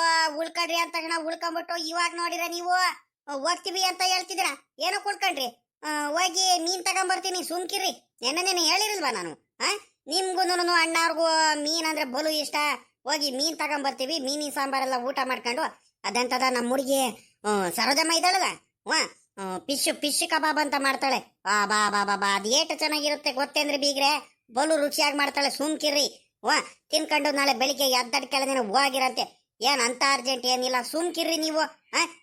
ಉಳ್ಕಡ್ರಿ ಅಂತ ಉಳ್ಕೊಂಡ್ಬಿಟ್ಟು ಇವಾಗ ನೋಡಿರ ನೀವು ಹೋಗ್ತೀವಿ ಅಂತ ಹೇಳ್ತಿದ್ದೀರಾ? ಏನೋ ಉಳ್ಕಂಡ್ರಿ? ಹೋಗಿ ಮೀನ್ ತಗೊಂಬರ್ತೀನಿ, ಸುಮ್ಕಿರ್ರಿ. ನೆನ್ನೆ ಹೇಳಿರಲ್ವಾ ನಾನು ನಿಮ್ಗೂ ಅಣ್ಣವ್ರಿಗೂ ಮೀನ್ ಅಂದ್ರೆ ಬಲು ಇಷ್ಟ. ಹೋಗಿ ಮೀನ್ ತಗೊಂಬರ್ತೀವಿ, ಮೀನಿನ ಸಾಂಬಾರೆಲ್ಲ ಊಟ ಮಾಡ್ಕೊಂಡು ಅದಂತದ ನಮ್ಮ ಹುಡುಗಿ ಸರೋಜಮ್ಮ ಇದ್ದಾಳಲ್ಲ, ಫಿಶ್ ಕಬಾಬ್ ಅಂತ ಮಾಡ್ತಾಳೆ. ಬಾ ಬಾ ಬಾ ಬಾ ಅದು ಏಟು ಚೆನ್ನಾಗಿರುತ್ತೆ ಗೊತ್ತೇಂದ್ರಿ ಬೀಗ್ರೆ, ಬಲು ರುಚಿಯಾಗಿ ಮಾಡ್ತಾಳೆ. ಸುಮ್ಕಿರ್ರಿ, ತಿನ್ಕೊಂಡು ನಾಳೆ ಬೆಳಿಗ್ಗೆ ಎದ್ದಡ್ ಕೆಳದಿನ ಹೋಗಿರಂತೆ. ಏನ್ ಅಂತ ಅರ್ಜೆಂಟ್ ಏನಿಲ್ಲ, ಸುಮ್ಕಿರ್ರಿ ನೀವು.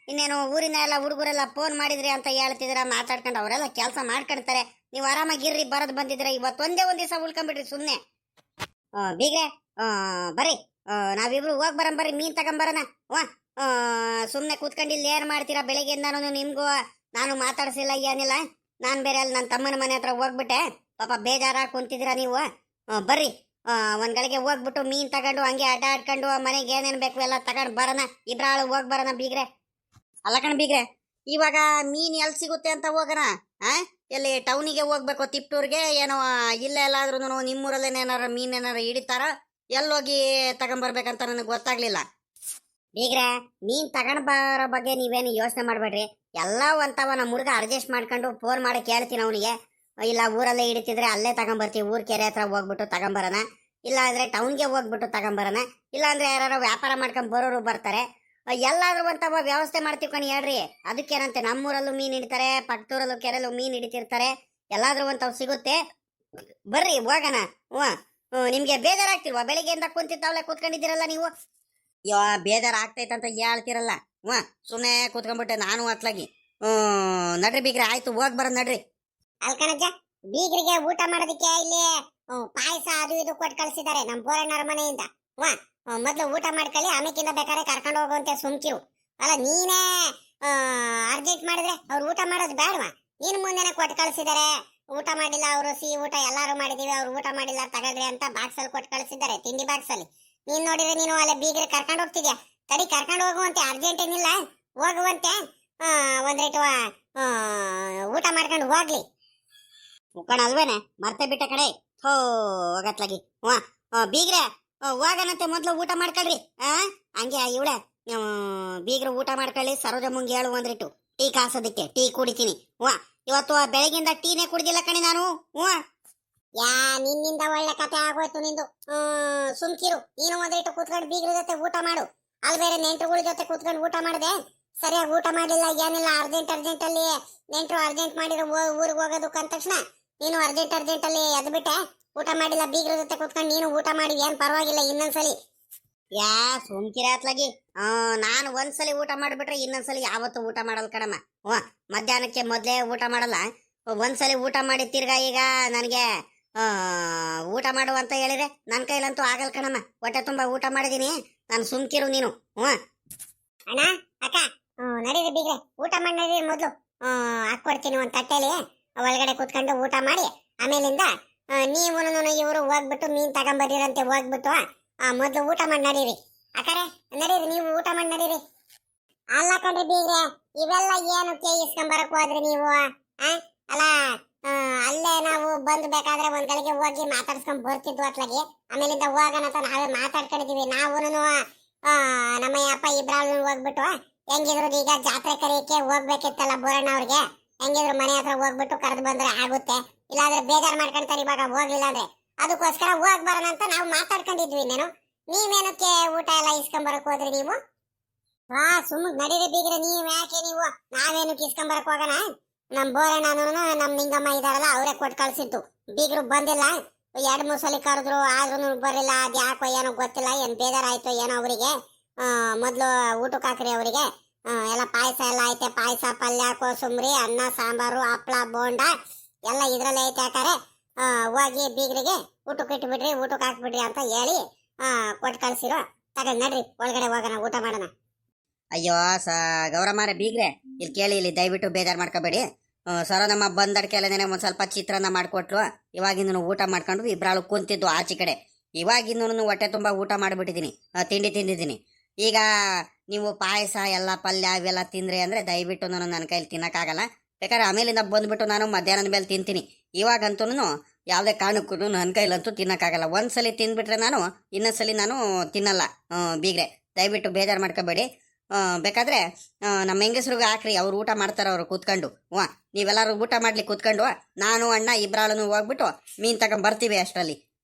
ಇನ್ನೇನು ಊರಿನ ಎಲ್ಲ ಹುಡುಗರೆಲ್ಲ ಫೋನ್ ಮಾಡಿದ್ರಿ ಅಂತ ಹೇಳ್ತಿದ್ರ, ಮಾತಾಡ್ಕೊಂಡು ಅವರೆಲ್ಲ ಕೆಲಸ ಮಾಡ್ಕೊಂತಾರೆ. ನೀವು ಆರಾಮಾಗಿರ್ರಿ, ಬರದ್ ಬಂದಿದ್ರೆ ಇವತ್ತೊಂದೇ ಒಂದ್ ದಿವಸ ಉಳ್ಕೊಂಡ್ಬಿಡ್ರಿ ಸುಮ್ನೆ. ಬೀಗ್ರೆ ಬರ್ರಿ, ನಾವಿಬ್ರು ಹೋಗ್ ಬರಂ ಬರ್ರಿ, ಮೀನ್ ತಗೊಂಬರೋಣ. ಸುಮ್ನೆ ಕೂತ್ಕೊಂಡಿಲ್ಲಿ ಏನ್ ಮಾಡ್ತೀರಾ ಬೆಳಿಗ್ಗೆಯಿಂದಾನು? ನಿಮ್ಗೂ ನಾನು ಮಾತಾಡ್ಸಿಲ್ಲ ಏನಿಲ್ಲ. ನಾನ್ ಬೇರೆ ಅಲ್ಲಿ ನನ್ನ ತಮ್ಮನ ಮನೆ ಹತ್ರ ಹೋಗ್ಬಿಟ್ಟೆ, ಪಾಪ ಬೇಜಾರಾಗಿ ಕುಂತಿದ್ದೀರಾ ನೀವು. ಬರ್ರಿ, ಒಂದ್ ಗಳಿಗೆ ಹೋಗ್ಬಿಟ್ಟು ಮೀನ್ ತಗೊಂಡು ಹಂಗೆ ಅಡ್ಡ ಆಡ್ಕೊಂಡು ಮನೆಗೆ ಏನೇನ್ ಬೇಕು ಎಲ್ಲ ತಗೊಂಡ್ ಬರೋಣ, ಇಬ್ರಾಳು ಹೋಗ್ ಬರೋಣ ಬೀಗ್ರೆ. ಅಲ್ಲ ಕಣ ಬೀಗ್ರೆ, ಇವಾಗ ಮೀನ್ ಎಲ್ಲಿ ಸಿಗುತ್ತೆ ಅಂತ ಹೋಗೋಣ? ಎಲ್ಲಿ ಟೌನಿಗೆ ಹೋಗ್ಬೇಕು ತಿಪ್ಟೂರ್ಗೆ, ಏನೋ ಇಲ್ಲ ಎಲ್ಲಾದ್ರೂ ನಿಮ್ಮೂರಲ್ಲೇನೇನಾರ ಮೀನ್ ಏನಾರ ಹಿಡಿತಾರ? ಎಲ್ಲೋಗಿ ತಗೊಂಬರ್ಬೇಕಂತ ನನಗೆ ಗೊತ್ತಾಗ್ಲಿಲ್ಲ. ಬೀಗ್ರೆ, ಮೀನ್ ತಗೊಂಡ್ ಬರೋ ಬಗ್ಗೆ ನೀವೇನು ಯೋಚನೆ ಮಾಡ್ಬೇಡ್ರಿ. ಎಲ್ಲ ಒಂತವ ನಮ್ಮ ಹುಡುಗ ಅಡ್ಜಸ್ಟ್ ಮಾಡ್ಕೊಂಡು ಫೋನ್ ಮಾಡಿ ಕೇಳ್ತೀನಿ ಅವನಿಗೆ. ಇಲ್ಲ ಊರಲ್ಲೇ ಹಿಡಿತಿದ್ರೆ ಅಲ್ಲೇ ತಗೊಂಬರ್ತೀವಿ, ಊರ್ ಕೆರೆ ಹತ್ರ ಹೋಗ್ಬಿಟ್ಟು ತಗೊಂಬರೋಣ. ಇಲ್ಲ ಅಂದ್ರೆ ಟೌನ್ಗೆ ಹೋಗ್ಬಿಟ್ಟು ತಗೊಂಬರೋಣ. ಇಲ್ಲ ಅಂದ್ರೆ ಯಾರು ವ್ಯಾಪಾರ ಮಾಡ್ಕೊಂಡ್ ಬರೋರು ಬರ್ತಾರೆ. ಎಲ್ಲಾದ್ರೂ ಒಂತವ ವ್ಯವಸ್ಥೆ ಮಾಡ್ತೀವಿ ಕಣಿ ಹೇಳ್ರಿ. ಅದಕ್ಕೇನಂತೆ, ನಮ್ಮೂರಲ್ಲೂ ಮೀನ್ ಹಿಡಿತಾರೆ, ಪಕ್ಕದೂರಲ್ಲೂ ಕೆರೆಲ್ಲೂ ಮೀನ್ ಹಿಡಿತಿರ್ತಾರೆ. ಎಲ್ಲಾದ್ರೂ ಒಂತವ್ ಸಿಗುತ್ತೆ, ಬರ್ರಿ ಹೋಗೋಣ. ನಿಮ್ಗೆ ಬೇಜಾರಾಗ್ತಿಲ್ವಾ? ಬೆಳಿಗ್ಗೆಯಿಂದ ಕುಂತಿದ್ದಾವಲೆ ಕೂತ್ಕೊಂಡಿದ್ದೀರಲ್ಲ ನೀವು. ಯೋ ಬೇಜಾರು ಆಗ್ತೈತಂತ ಹೇಳ್ತಿರಲ್ಲ, ಸುಮ್ಮನೆ ಕೂತ್ಕೊಂಡ್ಬಿಟ್ಟೆ ನಾನು ಅತ್ಲಾಗಿ. ನಡ್ರಿ ಬೀಗ್ರೆ, ಆಯ್ತು ಹೋಗ್ ಬರೋಣ ನಡ್ರಿ. ಅಲ್ಕಣಜ್ಜ, ಬೀಗರಿಗೆ ಊಟ ಮಾಡೋದಕ್ಕೆ ಇಲ್ಲಿ ಪಾಯಸ ಅದು ಇದು ಕೊಟ್ಟು ಕಳ್ಸಿದ್ದಾರೆ ನಮ್ ಬೋರಣ್ಣರ ಮನೆಯಿಂದ. ಮೊದ್ಲು ಊಟ ಮಾಡ್ಕೊಳ್ಳಿ, ಆಮೇಕಿಂದ ಬೇಕಾದ್ರೆ ಕರ್ಕೊಂಡು ಹೋಗುವಂತೆ ಸುಮ್ಕಿರು. ಅಲ್ಲ ನೀನೇ ಅರ್ಜೆಂಟ್ ಮಾಡಿದ್ರೆ ಅವ್ರು ಊಟ ಮಾಡೋದು ಬೇಡವಾ? ನೀನ್ ಮುಂದೆನೆ ಕೊಟ್ಟು ಕಳ್ಸಿದ್ದಾರೆ. ಊಟ ಮಾಡಿಲ್ಲ ಅವರು, ಸಿಹಿ ಊಟ ಎಲ್ಲಾರು ಮಾಡಿದೀವಿ, ಅವ್ರು ಊಟ ಮಾಡಿಲ್ಲ ತಗೊಳ್ರಿ ಅಂತ ಬಾಕ್ಸ್ ಅಲ್ಲಿ ಕೊಟ್ಟು ಕಳ್ಸಿದ್ದಾರೆ, ತಿಂಡಿ ಬಾಕ್ಸ್ ಅಲ್ಲಿ. ನೀನ್ ನೋಡಿದ್ರೆ ನೀನು ಅಲ್ಲೇ ಬೀಗರೆ ಕರ್ಕೊಂಡು ಹೋಗ್ತಿದ್ಯಾ. ತಡಿ, ಕರ್ಕೊಂಡು ಹೋಗುವಂತೆ, ಅರ್ಜೆಂಟ್ ಏನಿಲ್ಲ, ಹೋಗುವಂತೆ. ಒಂದ್ ರೇಟು ಊಟ ಮಾಡ್ಕೊಂಡು ಹೋಗ್ಲಿ. ಮುಕ್ಕಣ ಅಲ್ವೇನೆ, ಮರ್ತೆ ಬಿಟ್ಟ ಕಡೆ ಹೋಗತ್ಲಾಗಿ. ಬೀಗ್ರೆ ಹೋಗನಂತೆ, ಮೊದ್ಲು ಊಟ ಮಾಡ್ಕೊಳ್ರಿ. ಹಂಗೆ ಇವಳೆ ಬೀಗ್ರು ಊಟ ಮಾಡ್ಕೊಳ್ಳಿ. ಸರೋಜಮ್ಮಂಗೆ ಹೇಳು ಒಂದ್ರಿಟ್ಟು ಟೀ ಕಾಸೋದಕ್ಕೆ, ಟೀ ಕುಡಿತೀನಿ. ಇವತ್ತು ಬೆಳಗಿಂದ ಟೀನೇ ಕುಡ್ದಿಲ್ಲ ಕಣಿ ನಾನು. ಯಾ ನಿನ್ನಿಂದ ಒಳ್ಳೆ ಕತೆ ಆಗೋಯ್ತು ನಿಂದು. ಸುಮ್ಕಿರು, ನೀನು ಒಂದ್ರಿಟ್ಟು ಕೂತ್ಕೊಂಡು ಬೀಗ್ರ ಜೊತೆ ಊಟ ಮಾಡು. ಅಲ್ಲಿ ಬೇರೆ ನೆಂಟರುಗಳ ಜೊತೆ ಕೂತ್ಕೊಂಡು ಊಟ ಮಾಡಿದೆ, ಸರಿಯಾಗಿ ಊಟ ಮಾಡಿಲ್ಲ ಏನಿಲ್ಲ. ಅರ್ಜೆಂಟ್ ಅಲ್ಲಿ ನೆಂಟರು ಅರ್ಜೆಂಟ್ ಮಾಡಿರೋ ಊರಿಗೆ ಹೋಗೋದಕ್ಕೆ ಅಂದ ತಕ್ಷಣ ನೀನು ಅರ್ಜೆಂಟ್ ಅಲ್ಲಿ ಎದ್ಬಿಟ್ಟೆ. ಊಟ ಮಾಡಿಲ್ಲ, ಬೀಗ್ರ ಜೊತೆ ಕೂತ್ಕೊಂಡು ನೀನು ಊಟ ಮಾಡಿ, ಏನ್ ಪರವಾಗಿಲ್ಲ. ಇನ್ನೊಂದ್ಸಲಿ ಯಾ ಸುಮ್ಕಿರ ಅತ್ಲಾಗಿ, ನಾನು ಒಂದ್ಸಲಿ ಊಟ ಮಾಡಿಬಿಟ್ರೆ ಇನ್ನೊಂದ್ಸಲಿ ಯಾವತ್ತು ಊಟ ಮಾಡಲ್ ಕಣಮ್ಮ. ಮಧ್ಯಾಹ್ನಕ್ಕೆ ಮೊದ್ಲೇ ಊಟ ಮಾಡಲ್ಲ. ಒಂದ್ಸಲಿ ಊಟ ಮಾಡಿ ತಿರ್ಗಾ ಈಗ ನನಗೆ ಊಟ ಮಾಡು ಅಂತ ಹೇಳಿದ್ರೆ ನನ್ನ ಕೈಲಂತೂ ಆಗಲ್ ಕಣಮ್ಮ. ಹೊಟ್ಟೆ ತುಂಬಾ ಊಟ ಮಾಡಿದೀನಿ ನಾನು, ಸುಮ್ಕಿರು ನೀನು. ಅಣ್ಣ ಅಕ್ಕ, ನಡೀರಿ ಬೀಗ್ರೆ, ಊಟ ಮಾಡಿ ನಡೀರಿ. ಮೊದ್ಲು ಹಾಕೊಡ್ತೀನಿ ಒಂದ್ ತಟ್ಟೆಲಿ, ಒಳಗಡೆ ಕೂತ್ಕೊಂಡು ಊಟ ಮಾಡಿ ಆಮೇಲಿಂದ ನೀವು ಇವರು ಹೋಗ್ಬಿಟ್ಟು ಮೀನ್ ತಗೊಂಬರಿರಂತೆ ಹೋಗ್ಬಿಟ್ಟು ಮೊದ್ಲು ಊಟ ಮಾಡಿ ನಡೀರಿ. ಅಕ್ಕರೆ ನಡೀರಿ, ನೀವು ಊಟ ಮಾಡಿ ನಡೀರಿ. ಅಲ್ಲ ಕಣ್ರಿ ಬೀಗ್ರೆ, ಇವೆಲ್ಲ ಏನಕ್ಕೆ ಇಸ್ಕೊಂಬರಕ್ ಹೋದ್ರಿ ನೀವು? ಅಲ್ಲ ಅಲ್ಲೇ ನಾವು ಬಂದ್ ಬೇಕಾದ್ರೆ ಒಂದ್ ಗಳಿಗೆ ಹೋಗಿ ಮಾತಾಡ್ಸ್ಕೊಂಡ್ ಬರ್ತಿದ್ವು ಅತ್ಲಾಗಿ. ಆಮೇಲಿಂದ ಹೋಗೋಣ ಅಂತ ನಾವೇ ಮಾತಾಡ್ಕೊಂಡಿದೀವಿ. ನಾವು ನಮ್ಮ ಅಪ್ಪ ಇಬ್ರಾಳು ಹೋಗ್ಬಿಟ್ಟು ಹೆಂಗಿದ್ರು ಈಗ ಜಾತ್ರೆ ಕರೆಯಕ್ಕೆ ಹೋಗ್ಬೇಕಿತ್ತಲ್ಲ ಬೋರಣ್ಣ ಅವ್ರಿಗೆ, ಹೆಂಗಿದ್ರು ಮನೆ ಹತ್ರ ಹೋಗ್ಬಿಟ್ಟು ಕರೆದು ಬಂದ್ರೆ ಆಗುತ್ತೆ. ಇಲ್ಲಾಂದ್ರೆ ಬೇಜಾರ್ ಮಾಡ್ಕೊಂತಾರೆ ಇವಾಗ ಹೋಗ್ಲಿಲ್ಲ ಅಂದ್ರೆ. ಅದಕ್ಕೋಸ್ಕರ ಹೋಗ್ ಬರೋಣ ಅಂತ ನಾವು ಮಾತಾಡ್ಕೊಂಡಿದ್ವಿ. ನೀವೇನಕ್ಕೆ ಊಟ ಎಲ್ಲ ಇಸ್ಕೊಂಬರಕ್ ಹೋದ್ರಿ ನೀವು? ಸುಮ್ಮನೆ ನಡೀರಿ ಬೀಗ್ರೆ, ನೀವ್ ಯಾಕೆ ನೀವು? ನಾವೇನಕ್ಕೆ ಇಸ್ಕೊಂಬರಕ್ ಹೋಗೋಣ? ನಮ್ ಬೋರಣ್ಣ ನಮ್ ನಿಂಗಮ್ಮ ಇದಾರಲ್ಲ, ಅವರೇ ಕೊಟ್ಟು ಕಳ್ಸಿತ್ತು. ಬೀಗ್ರು ಬಂದಿಲ್ಲ, 2-3 ಸಲ ಕರೆದ್ರು, ಆದ್ರೂ ಬರಲಿಲ್ಲ. ಅದ್ ಯಾಕೋ ಏನೋ ಗೊತ್ತಿಲ್ಲ, ಏನ್ ಬೇಜಾರಾಯ್ತು ಏನೋ ಅವರಿಗೆ. ಮೊದ್ಲು ಊಟಕ್ಕೆ ಹಾಕ್ರಿ ಅವರಿಗೆ. ಎಲ್ಲ ಪಾಯಸ ಎಲ್ಲ ಐತೆ, ಪಾಯಸ, ಪಲ್ಯ, ಕೋಸಂಬರಿ, ಅನ್ನ, ಸಾಂಬಾರು, ಹಪ್ಳ, ಬೋಂಡ ಎಲ್ಲ ಇದ್ರಲ್ಲೇ ಐತೆ. ಯಾಕಂದ್ರೆ ಹೋಗಿ ಬೀಗ್ರಿಗೆ ಊಟಕ್ಕೆ ಇಟ್ಬಿಡ್ರಿ, ಊಟಕ್ಕೆ ಹಾಕ್ಬಿಡ್ರಿ ಅಂತ ಹೇಳಿ ಕೊಟ್ಟು ಕಳ್ಸಿರೋ. ತಗೊಂಡ್ ನಡ್ರಿ, ಒಳಗಡೆ ಹೋಗೋಣ, ಊಟ ಮಾಡೋಣ. ಅಯ್ಯೋ ಗೌರಮ್ಮರ ಬೀಗ್ರೆ, ಇಲ್ಲಿ ಕೇಳಿ, ಇಲ್ಲಿ ದಯವಿಟ್ಟು ಬೇಜಾರು ಮಾಡ್ಕೋಬೇಡಿ. ಸರೋದಮ್ಮ ಬಂದಡ್ಕೆಲ್ಲದೇನೆ ಒಂದ್ ಸ್ವಲ್ಪ ಚಿತ್ರಾನ್ನ ಮಾಡ್ಕೊಟ್ರು. ಇವಾಗಿಂದ ಊಟ ಮಾಡ್ಕೊಂಡು ಇಬ್ರಾಳು ಕುಂತಿದ್ದು ಆಚೆ ಕಡೆ. ಇವಾಗಿಂದ ಹೊಟ್ಟೆ ತುಂಬಾ ಊಟ ಮಾಡಿಬಿಟ್ಟಿದ್ದೀನಿ, ತಿಂಡಿ ತಿಂದಿದ್ದೀನಿ. ಈಗ ನೀವು ಪಾಯಸ ಎಲ್ಲ ಪಲ್ಯ ಇವೆಲ್ಲ ತಿಂದ್ರಿ ಅಂದ್ರೆ ದಯವಿಟ್ಟು ನನ್ನ ಕೈಲಿ ತಿನ್ನಕ್ಕಾಗಲ್ಲ. ಬೇಕಾದ್ರೆ ಆಮೇಲಿಂದ ಬಂದ್ಬಿಟ್ಟು ನಾನು ಮಧ್ಯಾಹ್ನದ ಮೇಲೆ ತಿಂತೀನಿ. ಇವಾಗಂತೂ ಯಾವುದೇ ಕಾರಣಕ್ಕೂ ನನ್ನ ಕೈಲಂತೂ ತಿನ್ನಕ್ಕಾಗಲ್ಲ. ಒಂದ್ಸಲಿ ತಿಂದ್ಬಿಟ್ರೆ ನಾನು ಇನ್ನೊಂದ್ಸಲಿ ನಾನು ತಿನ್ನಲ್ಲ. ಬೀಗ್ರೆ ದಯವಿಟ್ಟು ಬೇಜಾರು ಮಾಡ್ಕೋಬೇಡಿ. ಬೇಕಾದ್ರೆ ನಮ್ಮ ಹೆಂಗಸ್ರಿಗೆ ಹಾಕ್ರಿ, ಅವ್ರು ಊಟ ಮಾಡ್ತಾರೆ, ಅವ್ರು ಕೂತ್ಕೊಂಡು. ನೀವೆಲ್ಲರೂ ಊಟ ಮಾಡ್ಲಿಕ್ಕೆ ಕೂತ್ಕೊಂಡು ನಾನು ಅಣ್ಣ ಇಬ್ರಾಳನು ಹೋಗ್ಬಿಟ್ಟು ಮೀನ್ ತಗೊಂಡ್ ಬರ್ತೀವಿ ಅಷ್ಟರಲ್ಲಿ.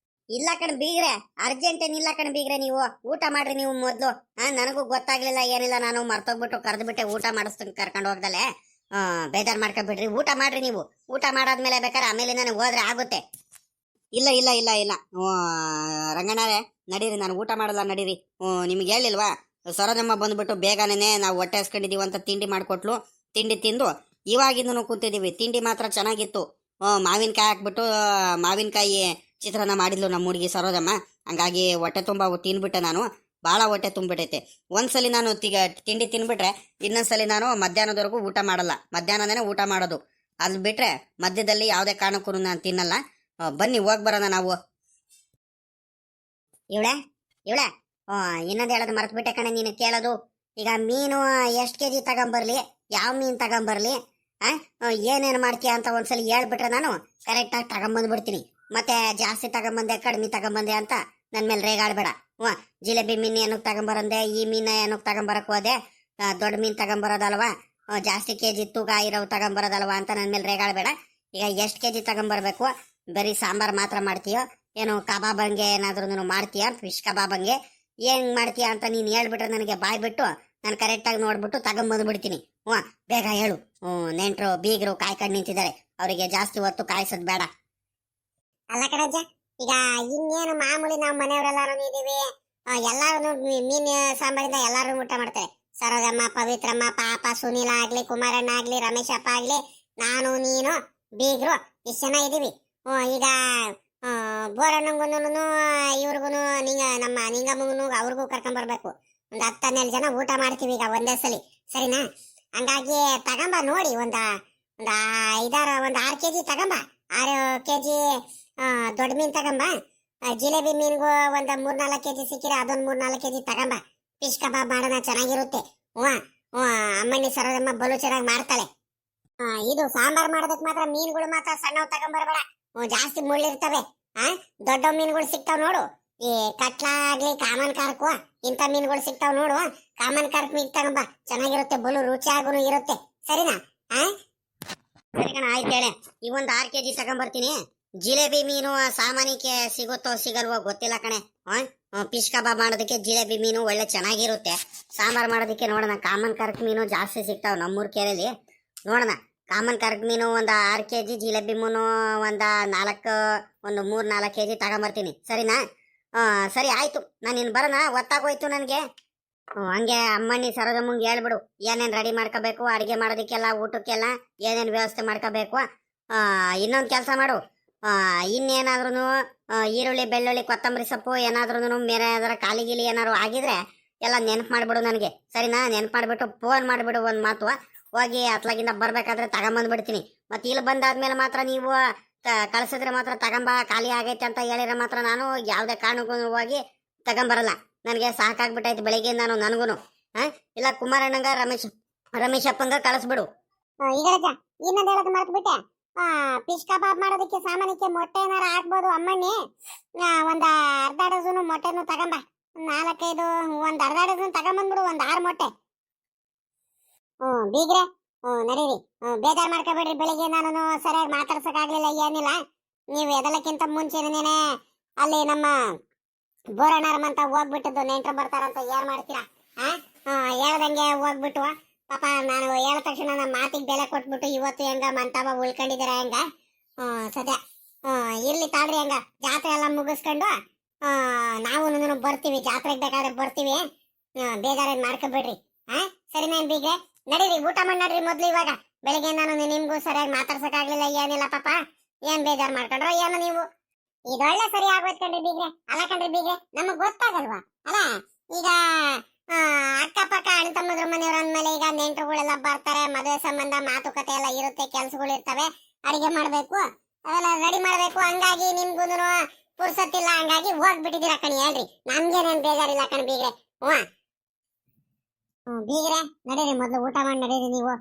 ಇಲ್ಲ ಕಣ್ ಬೀಗ್ರೆ, ಅರ್ಜೆಂಟ್ ಏನಿಲ್ಲ ಕಣ್ ಬೀಗ್ರೆ, ನೀವು ಊಟ ಮಾಡ್ರಿ ನೀವು ಮೊದ್ಲು. ನನಗೂ ಗೊತ್ತಾಗ್ಲಿಲ್ಲ ಏನಿಲ್ಲ, ನಾನು ಮರ್ತೋಗ್ಬಿಟ್ಟು ಕರೆದ್ಬಿಟ್ಟೆ ಊಟ ಮಾಡಿಸ್ತೀನಿ ಕರ್ಕೊಂಡು ಹೋಗ್ದಲೆ. ಬೇಜಾರ್ ಮಾಡ್ಕೊಬಿಡ್ರಿ, ಊಟ ಮಾಡ್ರಿ ನೀವು. ಊಟ ಮಾಡಾದ್ಮೇಲೆ ಬೇಕಾದ್ರೆ ಆಮೇಲೆ ನನಗೆ ಹೋದ್ರೆ ಆಗುತ್ತೆ. ಇಲ್ಲ ಇಲ್ಲ ಇಲ್ಲ ಇಲ್ಲ ರಂಗಣ್ಣರೇ, ನಡೀರಿ, ನಾನು ಊಟ ಮಾಡಲ್ಲ, ನಡೀರಿ. ನಿಮ್ಗೆ ಹೇಳಿಲ್ವಾ, ಸರೋಜಮ್ಮ ಬಂದ್ಬಿಟ್ಟು ಬೇಗನೆ ನಾವು ಹೊಟ್ಟೆ ಹಸ್ಕೊಂಡಿದೀವಿ ಅಂತ ತಿಂಡಿ ಮಾಡಿಕೊಟ್ಲು. ತಿಂಡಿ ತಿಂದು ಇವಾಗಿಂದನು ಕೂತಿದ್ದೀವಿ. ತಿಂಡಿ ಮಾತ್ರ ಚೆನ್ನಾಗಿತ್ತು. ಮಾವಿನಕಾಯಿ ಹಾಕ್ಬಿಟ್ಟು ಮಾವಿನಕಾಯಿ ಚಿತ್ರಾನ್ನ ಮಾಡಿದ್ಲು ನಮ್ಮ ಹುಡುಗಿ ಸರೋಜಮ್ಮ. ಹಂಗಾಗಿ ಹೊಟ್ಟೆ ತುಂಬ ತಿನ್ಬಿಟ್ಟೆ ನಾನು. ಭಾಳ ಹೊಟ್ಟೆ ತುಂಬಿಟ್ಟೈತೆ. ಒಂದ್ಸಲಿ ನಾನು ತಿಂಡಿ ತಿನ್ಬಿಟ್ರೆ ಇನ್ನೊಂದ್ಸಲಿ ನಾನು ಮಧ್ಯಾಹ್ನದವರೆಗೂ ಊಟ ಮಾಡಲ್ಲ. ಮಧ್ಯಾಹ್ನನೇ ಊಟ ಮಾಡೋದು. ಅಲ್ಲಿ ಬಿಟ್ರೆ ಮಧ್ಯದಲ್ಲಿ ಯಾವುದೇ ಕಾರಣಕ್ಕೂ ನಾನು ತಿನ್ನಲ್ಲ. ಬನ್ನಿ ಹೋಗಿ ಬರೋಣ ನಾವು. ಇವಳೆ ಇನ್ನೊಂದು ಹೇಳೋದು ಮರ್ತು ಬಿಟ್ಟೆ ಕಣೆ ನೀನು ಕೇಳೋದು. ಈಗ ಮೀನು ಎಷ್ಟು ಕೆಜಿ ತಗೊಂಬರ್ಲಿ, ಯಾವ ಮೀನು ತಗೊಂಬರ್ಲಿ, ಏನೇನು ಮಾಡ್ತೀಯ ಅಂತ ಒಂದ್ಸಲಿ ಹೇಳ್ಬಿಟ್ರೆ ನಾನು ಕರೆಕ್ಟಾಗಿ ತಗೊಂಬಂದ್ಬಿಡ್ತೀನಿ. ಮತ್ತೆ ಜಾಸ್ತಿ ತಗೊಂಬಂದೆ ಕಡಿಮೆ ತಗೊಂಬಂದೆ ಅಂತ ನನ್ನ ಮೇಲೆ ರೇಗಾಡ್ಬೇಡ. ಜಿಲೇಬಿ ಮೀನು ಏನಕ್ಕೆ ತಗೊಂಬರಂದೆ, ಈ ಮೀನು ಏನಕ್ಕೆ ತಗೊಂಬರಕ್ ಹೋದೆ, ದೊಡ್ಡ ಮೀನು ತಗೊಂಬರೋದಲ್ವಾ, ಜಾಸ್ತಿ ಕೆಜಿ ತೂಕ ಇರೋವು ತಗೊಂಬರೋದಲ್ವಾ ಅಂತ ನನ್ನ ಮೇಲೆ ರೇಗಾಡ್ಬೇಡ. ಈಗ ಎಷ್ಟು ಕೆಜಿ ತಗೊಂಬರ್ಬೇಕು, ಬರೀ ಸಾಂಬಾರು ಮಾತ್ರ ಮಾಡ್ತೀಯೋ ಏನು ಕಬಾಬಂಗೆ ಏನಾದ್ರೂ ಮಾಡ್ತೀಯಾ, ಫಿಶ್ ಕಬಾಬಂಗೆ ಏನ್ ಮಾಡ್ತೀಯಾ ಅಂತ ನೀನು ಹೇಳ್ಬಿಟ್ರೆ ನನಗೆ ಬಾಯ್ ಬಿಟ್ಟು ನಾನು ಕರೆಕ್ಟಾಗಿ ನೋಡ್ಬಿಟ್ಟು ತಗೊಂಬಂದ್ಬಿಡ್ತೀನಿ. ಬೇಗ ಹೇಳು. ನೆಂಟರು ಬೀಗರು ಕಾಯ್ಕೊಂಡು ನಿಂತಿದ್ದಾರೆ, ಅವರಿಗೆ ಜಾಸ್ತಿ ಹೊತ್ತು ಕಾಯಿಸೋದು ಬೇಡ. ಅಲ್ಲ ಕಣಜ್ಜ, ಈಗ ಇನ್ನೇನು ಮಾಮೂಲಿ ನಾವು ಮನೆಯವರೆಲ್ಲಾರು ಇದೀವಿ, ಎಲ್ಲಾರು ಮೀನ್ ಸಾಂಬಾರಿಂದ ಎಲ್ಲಾರು ಊಟ ಮಾಡ್ತಾರೆ. ಸರೋಜಮ್ಮ, ಪವಿತ್ರಮ್ಮ, ಪಾಪ, ಸುನೀಲ ಆಗ್ಲಿ, ಕುಮಾರಣ್ಣ ಆಗ್ಲಿ, ರಮೇಶಪ್ಪ ಆಗ್ಲಿ, ನಾನು ನೀನು ಬೀಗ್ರು ಇಷ್ಟು ಜನ ಇದೀವಿ. ಈಗ ಬೋರಣ್ಣಂಗುನು ಇವ್ರಿಗೂ ನಮ್ಮ ನಿಂಗಮ್ಮಗೂ ಅವ್ರಿಗೂ ಕರ್ಕೊಂಬರ್ಬೇಕು. ಒಂದು 10-12 ಜನ ಊಟ ಮಾಡ್ತೀವಿ ಈಗ ಒಂದೇ ಸಲಿ, ಸರಿನಾ? ಹಂಗಾಗಿ ತಗೊಂಬ ನೋಡಿ, ಒಂದು 6 ಕೆಜಿ ತಗೊಂಬ. 6 ಕೆಜಿ ದೊಡ್ಡ ಮೀನ್ ತಗೊಂಬ. ಜಿಲೇಬಿ ಮೀನ್ಗೂ ಒಂದು 3-4 ಕೆಜಿ ಸಿಕ್ಕಿರ ಅದೊಂದು 3-4 ಕೆಜಿ ತಗೊಂಬ. ಫಿಶ್ ಕಬಾಬ್ ಮಾಡೋಣ, ಚೆನ್ನಾಗಿರುತ್ತೆ. ಅಮ್ಮಣ್ಣಿ ಸರೋಜಮ್ಮ ಬಲು ಚೆನ್ನಾಗಿ ಮಾಡ್ತಾಳೆ. ಇದು ಸಾಂಬಾರ್ ಮಾಡೋದಕ್ಕೆ ಮಾತ್ರ ಮೀನುಗಳು ಮಾತ್ರ ಸಣ್ಣವ್ ತಗೊಂಬರ್ಬೇಡ, ಜಾಸ್ತಿ ಮುಳ್ಳಿರ್ತವೆ. ದೊಡ್ಡ ಮೀನುಗಳು ಸಿಗ್ತಾವ್ ನೋಡು, ಈ ಕಟ್ಲ ಆಗ್ಲಿ, ಕಾಮನ್ ಕಾರ್ಕು, ಇಂಥ ಮೀನುಗಳು ಸಿಗ್ತಾವ್ ನೋಡು. ಕಾಮನ್ ಕಾರ್ಕ್ ಮೀನ್ ತಗೊಂಬ, ಚೆನ್ನಾಗಿರುತ್ತೆ, ಬಲು ರುಚಿಯಾಗೂ ಇರುತ್ತೆ. ಸರಿನಾ? ಸರಿ ಕಣ, ಆಯ್ತು ಹೇಳೆ. ಈ ಒಂದು 6 ಕೆಜಿ ತಗೊಂಬರ್ತೀನಿ. ಜಿಲೇಬಿ ಮೀನು ಸಾಮಾನ್ಯಕ್ಕೆ ಸಿಗುತ್ತೋ ಸಿಗಲ್ವೋ ಗೊತ್ತಿಲ್ಲ ಕಣೆ. ಫಿಶ್ ಕಬಾಬ್ ಮಾಡೋದಕ್ಕೆ ಜಿಲೇಬಿ ಮೀನು ಒಳ್ಳೆ ಚೆನ್ನಾಗಿರುತ್ತೆ. ಸಾಂಬಾರ್ ಮಾಡೋದಕ್ಕೆ ನೋಡೋಣ, ಕಾಮನ್ ಕಾರ್ಕ್ ಮೀನು ಜಾಸ್ತಿ ಸಿಗ್ತಾವ್ ನಮ್ಮೂರ್ ಕೇರಲ್ಲಿ. ನೋಡೋಣ, ಕಾಮನ್ ಕಾರ್ಕ್ ಮೀನು ಒಂದು 6 ಕೆಜಿ, ಜಿಲೇಬಿ ಮೀನು ಒಂದು 3-4 ಕೆಜಿ ತಗೊಂಬರ್ತೀನಿ. ಸರಿನಾ? ಸರಿ ಆಯ್ತು, ನಾನು ಇನ್ನು ಬರೋಣ, ಒತ್ತಾಗೋಯ್ತು ನನಗೆ. ಹಂಗೆ ಅಮ್ಮಣ್ಣಿ ಸರೋಜಮ್ಮಂಗೆ ಹೇಳ್ಬಿಡು ಏನೇನು ರೆಡಿ ಮಾಡ್ಕೋಬೇಕು, ಅಡುಗೆ ಮಾಡೋದಕ್ಕೆಲ್ಲ, ಊಟಕ್ಕೆಲ್ಲ ಏನೇನು ವ್ಯವಸ್ಥೆ ಮಾಡ್ಕೋಬೇಕು. ಇನ್ನೊಂದು ಕೆಲಸ ಮಾಡು, ಇನ್ನೇನಾದ್ರೂ ಈರುಳ್ಳಿ, ಬೆಳ್ಳುಳ್ಳಿ, ಕೊತ್ತಂಬರಿ ಸೊಪ್ಪು ಏನಾದ್ರೂ ಬೇರೆ ಅದರ ಖಾಲಿ ಗಿಲಿ ಏನಾದ್ರು ಆಗಿದ್ರೆ ಎಲ್ಲ ನೆನಪು ಮಾಡಿಬಿಡು ನನಗೆ. ಸರಿನಾ? ನೆನಪು ಮಾಡಿಬಿಟ್ಟು ಫೋನ್ ಮಾಡಿಬಿಡು ಒಂದು ಮಾತು. ಹೋಗಿ ಅತ್ಲಾಗಿಂದ ಬರ್ಬೇಕಾದ್ರೆ ತಗೊಂಬಂದ್ಬಿಡ್ತೀನಿ. ಮತ್ತೆ ಇಲ್ಲಿ ಬಂದಾದ್ಮೇಲೆ ಮಾತ್ರ ನೀವು ಕಳ್ಸಿದ್ರೆ ಮಾತ್ರ ತಗೊಂಬ, ಖಾಲಿ ಆಗೈತೆ ಅಂತ ಹೇಳಿದ್ರೆ ಮಾತ್ರ ನಾನು ಯಾವುದೇ ಕಾರಣಕ್ಕೂ ಹೋಗಿ ತಗೊಂಬರಲ್ಲ. ನನಗೆ ಸಾಕಾಗ್ಬಿಟ್ಟೈತೆ ಬೆಳಿಗ್ಗೆ ನಾನು ನನಗೂ. ಇಲ್ಲ ಕುಮಾರಣ್ಣಂಗ ರಮೇಶಪ್ಪಂಗ ಕಳಿಸ್ಬಿಡು. ಇನ್ನೊಂದು ಹೇಳೋದು ಮರ್ತ್ಬಿಟ್ಟೆ, ಫಿಶ್ ಕಬಾಬ್ ಮಾಡೋದಕ್ಕೆ ಸಾಮಾನ್ಯಕ್ಕೆ ಮೊಟ್ಟೆ ಏನಾರ ಹಾಕ್ಬೋದು ಅಮ್ಮಣ್ಣಿ. ಒಂದು ಅರ್ಧ ಡಜನು ಮೊಟ್ಟೆನು ತಗೊಂಬ, 4-5, ಒಂದು ಅರ್ಧ ಡಜನ್ ತಗೊಂಬಂದ್ಬಿಡು, ಒಂದು 6 ಮೊಟ್ಟೆ. ಬೀಗ್ರೆ ನಡೀರಿ, ಬೇಜಾರು ಮಾಡ್ಕೋಬೇಡ್ರಿ. ಬೆಳಿಗ್ಗೆ ನಾನು ಸರಿಯಾಗಿ ಮಾತಾಡ್ಸೋಕ್ಕಾಗ್ಲಿಲ್ಲ, ಏನಿಲ್ಲ. ನೀವು ಎದಲಕ್ಕಿಂತ ಮುಂಚೆನೇ ಅಲ್ಲಿ ನಮ್ಮ ಬೋರಣ್ಣಾರಮ್ಮಂತ ಹೋಗ್ಬಿಟ್ಟದ್ದು, ನೆಂಟರು ಬರ್ತಾರಂತ ಏನ್ ಮಾಡ್ತೀರಾ? ಹೇಳ್ದಂಗೆ ಹೋಗ್ಬಿಟ್ಟು ಪಾಪ ನಾನು ಹೇಳಿದ ತಕ್ಷಣ ನಮ್ಮ ಮಾತಿಗೆ ಬೆಲೆ ಕೊಟ್ಬಿಟ್ಟು ಇವತ್ತು ಹೆಂಗ ಮಂತಾವ ಉಳ್ಕೊಂಡಿದ್ದೀರ ಹೆಂಗ? ಸದ್ಯ ಇರ್ಲಿ ತಾಳ್ರಿ, ಹೆಂಗ ಜಾತ್ರೆ ಎಲ್ಲ ಮುಗಿಸ್ಕೊಂಡು ನಾವು ಬರ್ತೀವಿ, ಜಾತ್ರೆಗೆ ಬೇಕಾದ್ರೆ ಬರ್ತೀವಿ. ಬೇಜಾರೇನು ಮಾಡ್ಕೋಬೇಡ್ರಿ. ಸರಿನೇನ್ ಬೀಗ್ರೆ? ನಡೀರಿ, ಊಟ ಮಾಡಿ ನಡ್ರಿ ಮೊದ್ಲು. ಇವಾಗ ಬೆಳಿಗ್ಗೆ ನಾನು ನಿಮ್ಗೂ ಸರಿಯಾಗಿ ಮಾತಾಡ್ಸಕ್ಕಾಗ್ಲಿಲ್ಲ, ಏನಿಲ್ಲ ಪಾಪ. ಏನ್ ಬೇಜಾರ್ ಮಾಡ್ಕೊಂಡ್ರೋ ಏನೋ ನೀವು. ಇದೊಳ್ಳೆ ಸರಿ ಆಗೋಯ್ತು ಕಣ್ರಿ ಬೀಗ್ರೆ. ಅಲ್ಲ ಕಣ್ರಿ ಬೀಗ್ರೆ, ನಮಗ್ ಗೊತ್ತಾಗಲ್ವಾ ಅಲ್ಲ? ಈಗ ಅಕ್ಕಪಕ್ಕ ಅಣ್ಣ ತಮ್ಮದ್ರ ಮನೆಯವ್ರ ಅಂದ್ಮೇಲೆ ಈಗ ನೆಂಟರುಗಳೆಲ್ಲ ಬರ್ತಾರೆ, ಮದುವೆ ಸಂಬಂಧ ಮಾತುಕತೆ ಎಲ್ಲ ಇರುತ್ತೆ, ಕೆಲ್ಸಗಳು ಇರ್ತವೆ, ಅಡಿಗೆ ಮಾಡ್ಬೇಕು, ಅವೆಲ್ಲ ರೆಡಿ ಮಾಡ್ಬೇಕು. ಹಂಗಾಗಿ ನಿಮ್ಗೂನು ಪುರ್ಸತ್ತಿಲ್ಲ, ಹಂಗಾಗಿ ಹೋಗ್ಬಿಟ್ಟಿದ್ದೀರಾ ಕಣಿ. ಹೇಳ್ರಿ, ನಮ್ಗೇನೇನ್ ಬೇಜಾರಿಲ್ಲ ಕಣ್ ಬೀಗ್ರೆ. ಬೀಗ್ರೆ ನಡೀರಿ, ಮೊದ್ಲು ಊಟ ಮಾಡಿ ನಡೀರಿ ನೀವು.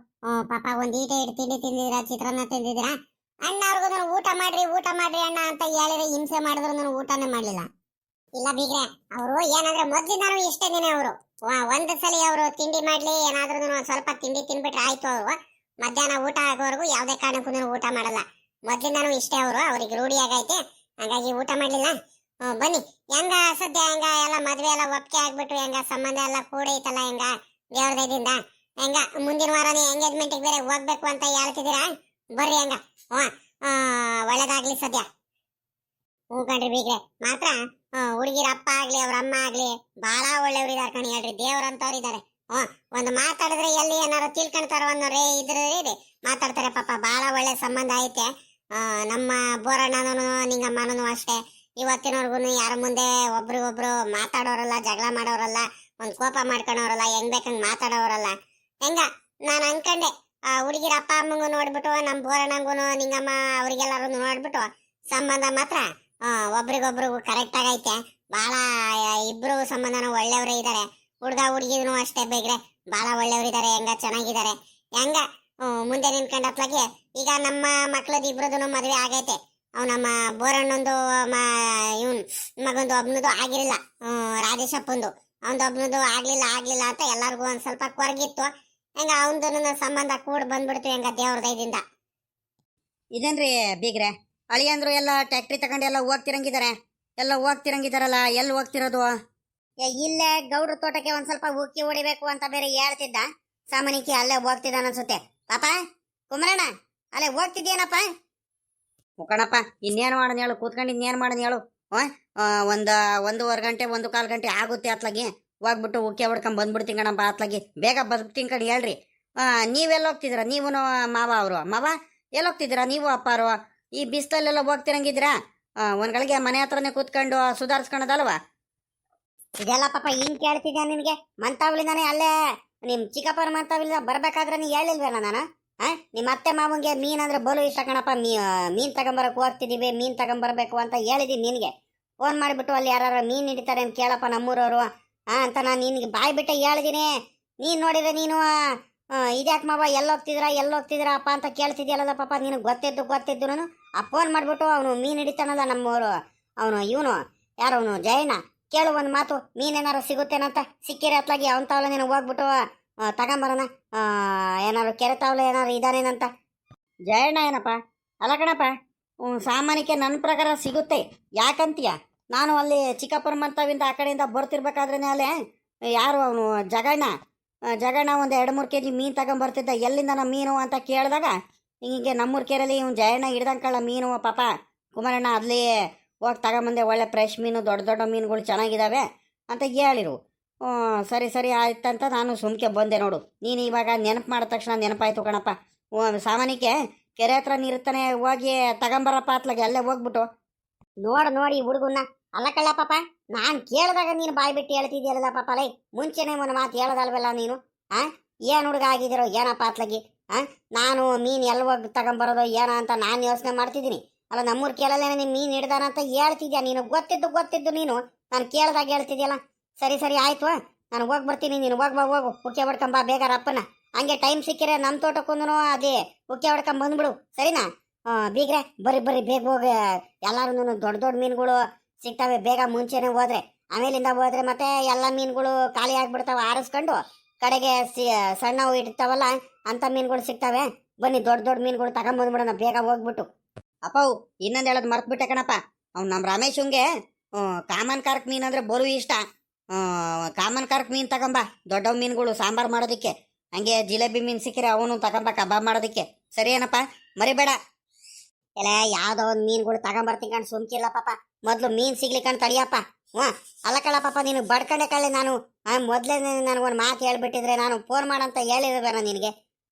ಪಾಪ ಒಂದ್ ಈಟೆ ಇಟ್ಟು ತಿಂಡಿ ತಿಂದಿದ್ದೀರಾ, ಚಿತ್ರಾನ್ನ ತಿಂದಿದ್ದೀರಾ. ಅಣ್ಣ ಅವ್ರಿಗೂ ಊಟ ಮಾಡ್ರಿ ಅಣ್ಣ ಅಂತ ಹೇಳಿದ್ರೆ ಹಿಂಸೆ ಮಾಡಿದ್ರು ಊಟನೇ ಮಾಡ್ಲಿಲ್ಲ. ಇಲ್ಲ ಬೀಗ್ರೆ, ಅವರು ಏನಂದ್ರೆ ಮೊದ್ಲಿಂದಾನು ಇಷ್ಟೇನೇನೆ ಅವರು. ಒಂದ್ ಸಲ ಅವರು ತಿಂಡಿ ಮಾಡ್ಲಿ ಏನಾದ್ರೂ ಒಂದ್ ಸ್ವಲ್ಪ ತಿಂಡಿ ತಿನ್ಬಿಟ್ರೆ ಆಯ್ತು. ಅವರು ಮಧ್ಯಾಹ್ನ ಊಟ ಆಗೋವರೆಗೂ ಯಾವ್ದೇ ಕಾರಣಕ್ಕೂ ಊಟ ಮಾಡಲ್ಲ. ಮೊದ್ಲಿಂದಾನು ಇಷ್ಟೇ ಅವರು, ಅವ್ರಿಗೆ ರೂಢಿ ಆಗೈತೆ. ಹಂಗಾಗಿ ಊಟ ಮಾಡ್ಲಿಲ್ಲ. ಬನ್ನಿ, ಹೆಂಗ ಸದ್ಯ ಹೆಂಗ ಎಲ್ಲ ಮದ್ವೆ ಎಲ್ಲ ಒಪ್ಪಿಗೆ ಆಗ್ಬಿಟ್ಟು ಹೆಂಗ ಸಂಬಂಧ ಎಲ್ಲ ಕೂಡೈತಲ್ಲ, ಹೆಂಗ ದೇವ್ರ ದಯದಿಂದ ಹೆಂಗ ಮುಂದಿನ ವಾರನೇ ಎಂಗೇಜ್ಮೆಂಟ್ ಬೇರೆ ಹೋಗ್ಬೇಕು ಅಂತ ಹೇಳ್ತಿದ್ದೀರಾ. ಬರ್ರಿ ಹೆಂಗ. ಒಳ್ಳೇದಾಗ್ಲಿ ಸದ್ಯ. ಹ್ಞೂ ಕಣ್ರಿ ಬೀಗ್ರೆ, ಮಾತ್ರ ಹುಡುಗಿರ ಅಪ್ಪ ಆಗ್ಲಿ ಅವ್ರ ಅಮ್ಮ ಆಗ್ಲಿ ಬಹಳ ಒಳ್ಳೆಯವ್ರು ಇದಾರೆ ಕಣಿ. ಹೇಳ್ರಿ, ದೇವ್ರಂತವ್ರು ಇದಾರೆ. ಒಂದು ಮಾತಾಡಿದ್ರೆ ಎಲ್ಲಿ ಏನಾರು ತಿಳ್ಕೊಂತಾರೋ ಅನ್ನೋ ರೇ ಇದ್ರೆ ಮಾತಾಡ್ತಾರೆ. ಪಾಪ ಬಹಳ ಒಳ್ಳೆ ಸಂಬಂಧ ಐತೆ. ನಮ್ಮ ಬೋರಣ್ಣನೂ ನಿಂಗಮ್ಮನೂ ಅಷ್ಟೇ. ಇವತ್ತಿನವರೆಗೂ ಯಾರ ಮುಂದೆ ಒಬ್ರಿಗೊಬ್ರು ಮಾತಾಡೋರಲ್ಲ, ಜಗಳ ಮಾಡೋರಲ್ಲ, ಒಂದ್ ಕೋಪ ಮಾಡ್ಕೊಳೋರಲ್ಲ, ಹೆಂಗ್ ಬೇಕಂಗ್ ಮಾತಾಡೋರಲ್ಲ. ಹೆಂಗ ನಾನು ಅನ್ಕಂಡೆ ಹುಡುಗಿರ ಅಪ್ಪ ಅಮ್ಮಂಗೂ ನೋಡ್ಬಿಟ್ಟು ನಮ್ಮ ಬೋರಣ್ಣಂಗೂ ನಿಂಗಮ್ಮ ಅವ್ರಿಗೆಲ್ಲರೂ ನೋಡ್ಬಿಟ್ಟು ಸಂಬಂಧ ಮಾತ್ರ ಒಬ್ರಿಗೊಬ್ರು ಕರೆಕ್ಟ್ ಆಗೈತೆ. ಬಹಳ ಇಬ್ರು ಸಂಬಂಧನೂ ಒಳ್ಳೆಯವ್ರೆ ಇದಾರೆ. ಹುಡುಗ ಹುಡುಗಿನೂ ಅಷ್ಟೇ ಬೇಗ್ರೆ ಬಹಳ ಒಳ್ಳೆಯವ್ರಿದ್ದಾರೆ. ಹೆಂಗ ಚೆನ್ನಾಗಿದ್ದಾರೆ. ಹೆಂಗ ಮುಂದೆ ನಿನ್ಕೊಂಡತ್ಲಾಗೆ ಈಗ ನಮ್ಮ ಮಕ್ಳದ್ ಇಬ್ರದೂ ಮದುವೆ ಆಗೈತೆ. ಅವ್ ನಮ್ಮ ಬೋರಣ್ಣಂದು ಇವನ್ ಮಗಂದು ಒಬ್ನದು ಆಗಿರ್ಲಿಲ್ಲ, ರಾಜೇಶಪ್ಪಂದು ಅವನದೊಬ್ನದು ಆಗ್ಲಿಲ್ಲ ಅಂತ ಎಲ್ಲಾರ್ಗು ಒಂದ್ ಸ್ವಲ್ಪ ಕೊರಗಿತ್ತು. ಹೆಂಗ ಅವನದನ್ನ ಸಂಬಂಧ ಕೂಡ ಬಂದ್ಬಿಡ್ತು ಹೆಂಗ ದೇವ್ರ ದಯದಿಂದ. ಇದೇನ್ರಿ ಬೀಗ್ರೆ, ಅಳಿಯಂದ್ರು ಎಲ್ಲ ಟ್ಯಾಕ್ಟ್ರಿ ತಗೊಂಡು ಎಲ್ಲ ಹೋಗ್ತಿರಂಗಿದ್ದಾರೆ. ಎಲ್ಲ ಹೋಗ್ತಿರಂಗಿದಾರಲ್ಲ, ಎಲ್ಲಿ ಹೋಗ್ತಿರೋದು? ಇಲ್ಲೇ ಗೌಡ್ರ ತೋಟಕ್ಕೆ ಒಂದ್ ಸ್ವಲ್ಪ ಉಕ್ಕಿ ಹೊಡಿಬೇಕು ಅಂತ ಬೇರೆ ಹೇಳ್ತಿದ್ದ. ಸಾಮಾನ್ಯಕ್ಕೆ ಅಲ್ಲೇ ಹೋಗ್ತಿದ್ದಾನ ಅನ್ಸುತ್ತೆ. ಪಾಪ ಕುಮರಣ್ಣ, ಅಲ್ಲೇ ಹೋಗ್ತಿದ್ಯೇನಪ್ಪ? ಮುಖಣಪ್ಪ, ಇನ್ನೇನು ಮಾಡೋಣ ಹೇಳು, ಕೂತ್ಕೊಂಡು ಇನ್ನೇನು ಮಾಡೋಣ ಹೇಳು. ಒಂದೂವರೆ ಗಂಟೆ 1 ಗಂಟೆ ಆಗುತ್ತೆ ಅತ್ಲಾಗಿ. ಹೋಗ್ಬಿಟ್ಟು ಉಕ್ಕೆ ಹೊಡ್ಕೊಂಡ್ ಬಂದ್ಬಿಡ್ತೀನಿ ಕಣಪ್ಪ ಅತ್ಲಾಗಿ. ಬೇಗ ಬರ್ತೀನಿ ಕಣ್ ಹೇಳ್ರಿ. ನೀವೆಲ್ಲ ಹೋಗ್ತಿದ್ದೀರಾ? ನೀವು ಮಾವ ಅವರು ಮಾವ ಎಲ್ಲಿ ಹೋಗ್ತಿದ್ದೀರಾ? ನೀವು ಅಪ್ಪಾರು ಈ ಬಿಸಿಲಲ್ಲೆಲ್ಲ ಹೋಗ್ತಿರಂಗಿದ್ದೀರಾ? ಒಂದ್ ಗಳಿಗೆ ಮನೆ ಹತ್ರನೇ ಕೂತ್ಕೊಂಡು ಸುಧಾರಿಸ್ಕೊಳೋದಲ್ವಾ? ಇದೆಲ್ಲ ಪಾಪ ಹಿಂಗ್ ಕೇಳ್ತಿದ್ಯಾ ನಿನ್ಗೆ? ಮಂತಾವಳಿಂದಾನೆ ಅಲ್ಲೇ ನಿಮ್ ಚಿಕ್ಕಪ್ಪನ ಮಂತಾವಳಿಂದ ಬರ್ಬೇಕಾದ್ರೆ ನೀ ಹೇಳಿಲ್ವೇನ ನಾನು? ನಿಮ್ಮ ಅತ್ತೆ ಮಾವಂಗೆ ಮೀನ್ ಅಂದ್ರೆ ಬೋಲು ಇಷ್ಟ ಕಣಪ್ಪ. ಮೀನ್ ತಗೊಂಬರಕ್ ಹೋಗ್ತಿದೀವಿ, ಮೀನ್ ತಗೊಂಬರ್ಬೇಕು ಅಂತ ಹೇಳಿದೀನಿ ನಿನ್ಗೆ. ಫೋನ್ ಮಾಡಿಬಿಟ್ಟು ಅಲ್ಲಿ ಯಾರು ಮೀನ್ ಹಿಡಿತಾರೆ ಅಂತ ಕೇಳಪ್ಪ ನಮ್ಮೂರವರು ಅಂತ ನಾನು ನಿನ್ಗೆ ಬಾಯ್ ಬಿಟ್ಟೆ ಹೇಳಿದೀನಿ. ನೀನ್ ನೋಡಿದ್ರೆ ನೀನು ಇದ್ಯಾಕೆ ಮಾವ ಎಲ್ಲೋಗ್ತಿದ್ರಾ ಅಪ್ಪ ಅಂತ ಕೇಳ್ತಿದ್ಯಲ್ಲ ಪಾಪ. ನಿನಗೆ ಗೊತ್ತಿದ್ದು ಆ ಫೋನ್ ಮಾಡ್ಬಿಟ್ಟು ಅವನು ಮೀನ್ ಹಿಡಿತಾನಲ್ಲ ನಮ್ಮವರು, ಅವನು ಇವನು ಯಾರು ಅವನು ಜಯಣ್ಣ, ಕೇಳು ಒಂದು ಮಾತು, ಮೀನೇನಾರು ಸಿಗುತ್ತೇನಂತ. ಸಿಕ್ಕಿರ ಅತ್ಲಾಗಿ ಅವನ ತಾವಲ ನೀನು ಹೋಗ್ಬಿಟ್ಟು ತಗೊಂಬರೋಣ. ಏನಾರು ಕೆರೆ ತಾವಲ ಏನಾರು ಇದಾನೇನಂತ. ಜಯಣ್ಣ ಏನಪ್ಪ? ಅಲ್ಲ ಕಣಪ್ಪ, ಸಾಮಾನ್ಯಕ್ಕೆ ನನ್ನ ಪ್ರಕಾರ ಸಿಗುತ್ತೆ. ಯಾಕಂತೀಯ? ನಾನು ಅಲ್ಲಿ ಚಿಕ್ಕಪ್ಪನ ಮಂತವಿಂದ ಆ ಕಡೆಯಿಂದ ಬರ್ತಿರ್ಬೇಕಾದ್ರೆ ಅಲ್ಲೇ ಯಾರು ಅವನು ಜಗಣ್ಣ ಒಂದು 2-3 kg ಮೀನು ತಗೊಂಬರ್ತಿದ್ದ. ಎಲ್ಲಿಂದ ನಮ್ಮ ಮೀನು ಅಂತ ಕೇಳಿದಾಗ ಹಿಂಗೆ ನಮ್ಮೂರು ಕೆರೆಯಲ್ಲಿ ಇವ್ನು ಜಯಣ್ಣ ಹಿಡ್ದಂಕಳ ಮೀನು ಪಾಪ ಕುಮಾರಣ್ಣ ಅಲ್ಲಿ ಹೋಗಿ ತಗೊಂಬಂದೆ. ಒಳ್ಳೆ ಫ್ರೆಶ್ ಮೀನು, ದೊಡ್ಡ ಮೀನುಗಳು ಚೆನ್ನಾಗಿದ್ದಾವೆ ಅಂತ ಹೇಳಿರು. ಸರಿ ಆಯ್ತಂತ ನಾನು ಸುಮ್ಕೆ ಬಂದೆ ನೋಡು. ನೀನು ಇವಾಗ ನೆನಪು ಮಾಡಿದ ತಕ್ಷಣ ನೆನಪಾಯ್ತು ಕಣಪ್ಪ. ಸಾಮಾನ್ಯಕ್ಕೆ ಕೆರೆ ಹತ್ರ ನೀರುತ್ತಾನೆ, ಹೋಗಿ ತಗೊಂಬರಪ್ಪ ಅತ್ಲಾಗೆ ಅಲ್ಲೇ ಹೋಗ್ಬಿಟ್ಟು. ನೋಡಿ ಹುಡುಗನ್ನ ಅಲ್ಲ ಕಳ್ಳ ಪಾಪ, ನಾನ್ ಕೇಳಿದಾಗ ನೀನು ಬಾಯ್ ಬಿಟ್ಟು ಹೇಳ್ತಿದ್ಯಲ್ಲ ಪಾಪ. ಲೈ ಮುಂಚೆನೆ ಒಂದು ಮಾತು ಹೇಳೋದಲ್ವಲ್ಲ ನೀನು? ಏನ್ ಹುಡುಗ ಆಗಿದಿರೋ ಏನಪ್ಪ ಅತ್ಲಾಗಿ? ನಾನು ಮೀನ್ ಎಲ್ಲಿ ಹೋಗಿ ತಗೊಂಬರೋದು ಏನೋ ಅಂತ ನಾನು ಯೋಚನೆ ಮಾಡ್ತಿದ್ದೀನಿ. ಅಲ್ಲ ನಮ್ಮೂರ್ ಕೇಳಲ್ಲೇನೆ ನೀನು ಮೀನ್ ಹಿಡ್ದಾನಂತ ಹೇಳ್ತಿದ್ಯಾ ನೀನು. ಗೊತ್ತಿದ್ದು ನೀನು ನಾನು ಕೇಳಿದಾಗ ಹೇಳ್ತಿದ್ಯಲ್ಲ. ಸರಿ ಆಯ್ತು, ನಾನು ಹೋಗಿ ಬರ್ತೀನಿ. ನೀನು ಹೋಗು ಉಕ್ಕೆ ಹೊಡ್ಕೊಂಬ ಬೇಗ ರಪ್ಪನ. ಹಂಗೆ ಟೈಮ್ ಸಿಕ್ಕಿರೆ ನಮ್ಮ ತೋಟಕ್ಕೂ ಅದೇ ಉಕ್ಕೆ ಹೊಡ್ಕೊಂಡ್ ಬಂದ್ಬಿಡು, ಸರಿನಾ? ಬೀಗ್ರೆ ಬರ್ರಿ ಬೇಗ ಹೋಗಿ. ಎಲ್ಲಾರು ದೊಡ್ಡ ಮೀನುಗಳು ಸಿಗ್ತವೆ ಬೇಗ ಮುಂಚೆನೆ ಹೋದ್ರೆ. ಆಮೇಲಿಂದ ಹೋದ್ರೆ ಮತ್ತೆ ಎಲ್ಲ ಮೀನುಗಳು ಖಾಲಿ ಆಗ್ಬಿಡ್ತಾವ. ಆರಿಸ್ಕೊಂಡು ಕಡೆಗೆ ಸಣ್ಣವು ಇಡ್ತಾವಲ್ಲ ಅಂತ ಮೀನುಗಳು ಸಿಗ್ತವೆ. ಬನ್ನಿ ದೊಡ್ಡ ಮೀನುಗಳು ತಗೊಂಬಂದ್ಬಿಡೋಣ ಬೇಗ ಹೋಗ್ಬಿಟ್ಟು. ಅಪ್ಪವು ಇನ್ನೊಂದು ಹೇಳೋದು ಮರ್ತ್ಬಿಟ್ಟೆ ಕಣಪ್ಪ. ಅವ್ನು ನಮ್ಮ ರಮೇಶಂಗೆ ಕಾಮನ್ ಕಾರ್ಕ್ ಮೀನು ಅಂದ್ರೆ ಬರು ಇಷ್ಟ. ಕಾಮನ್ ಕಾರ್ಕ್ ಮೀನು ತಗೊಂಬ, ದೊಡ್ಡ ಮೀನುಗಳು ಸಾಂಬಾರು ಮಾಡೋದಕ್ಕೆ. ಹಂಗೆ ಜಿಲೇಬಿ ಮೀನು ಸಿಕ್ಕಿರೆ ಅವನು ತಗೊಂಬ ಕಬಾಬ್ ಮಾಡೋದಕ್ಕೆ. ಸರಿ ಏನಪ್ಪ? ಮರಿಬೇಡ. ಎಲ್ಲ ಯಾವ್ದೋ ಒಂದು ಮೀನುಗಳು ತಗೊಂಬರ್ತೀನಿ ಕಣ್ ಸುಮ್ಕಿಲ್ಲ ಪಾಪ. ಮೊದ್ಲು ಮೀನ್ ಸಿಗ್ಲಿಕ್ಕಂತ ತಡಿಯಪ್ಪ. ಅಲ್ಲ ಕಳ್ಳ ಪಾಪ, ನೀನು ಬಡ್ಕಂಡೆ ಕಳ್ಳೆ. ನಾನು ಮೊದ್ಲೇ ನನಗೊಂದು ಮಾತು ಹೇಳ್ಬಿಟ್ಟಿದ್ರೆ ನಾನು ಫೋನ್ ಮಾಡಂತ ಹೇಳಿರ್ಬೇನ ನಿನಗೆ.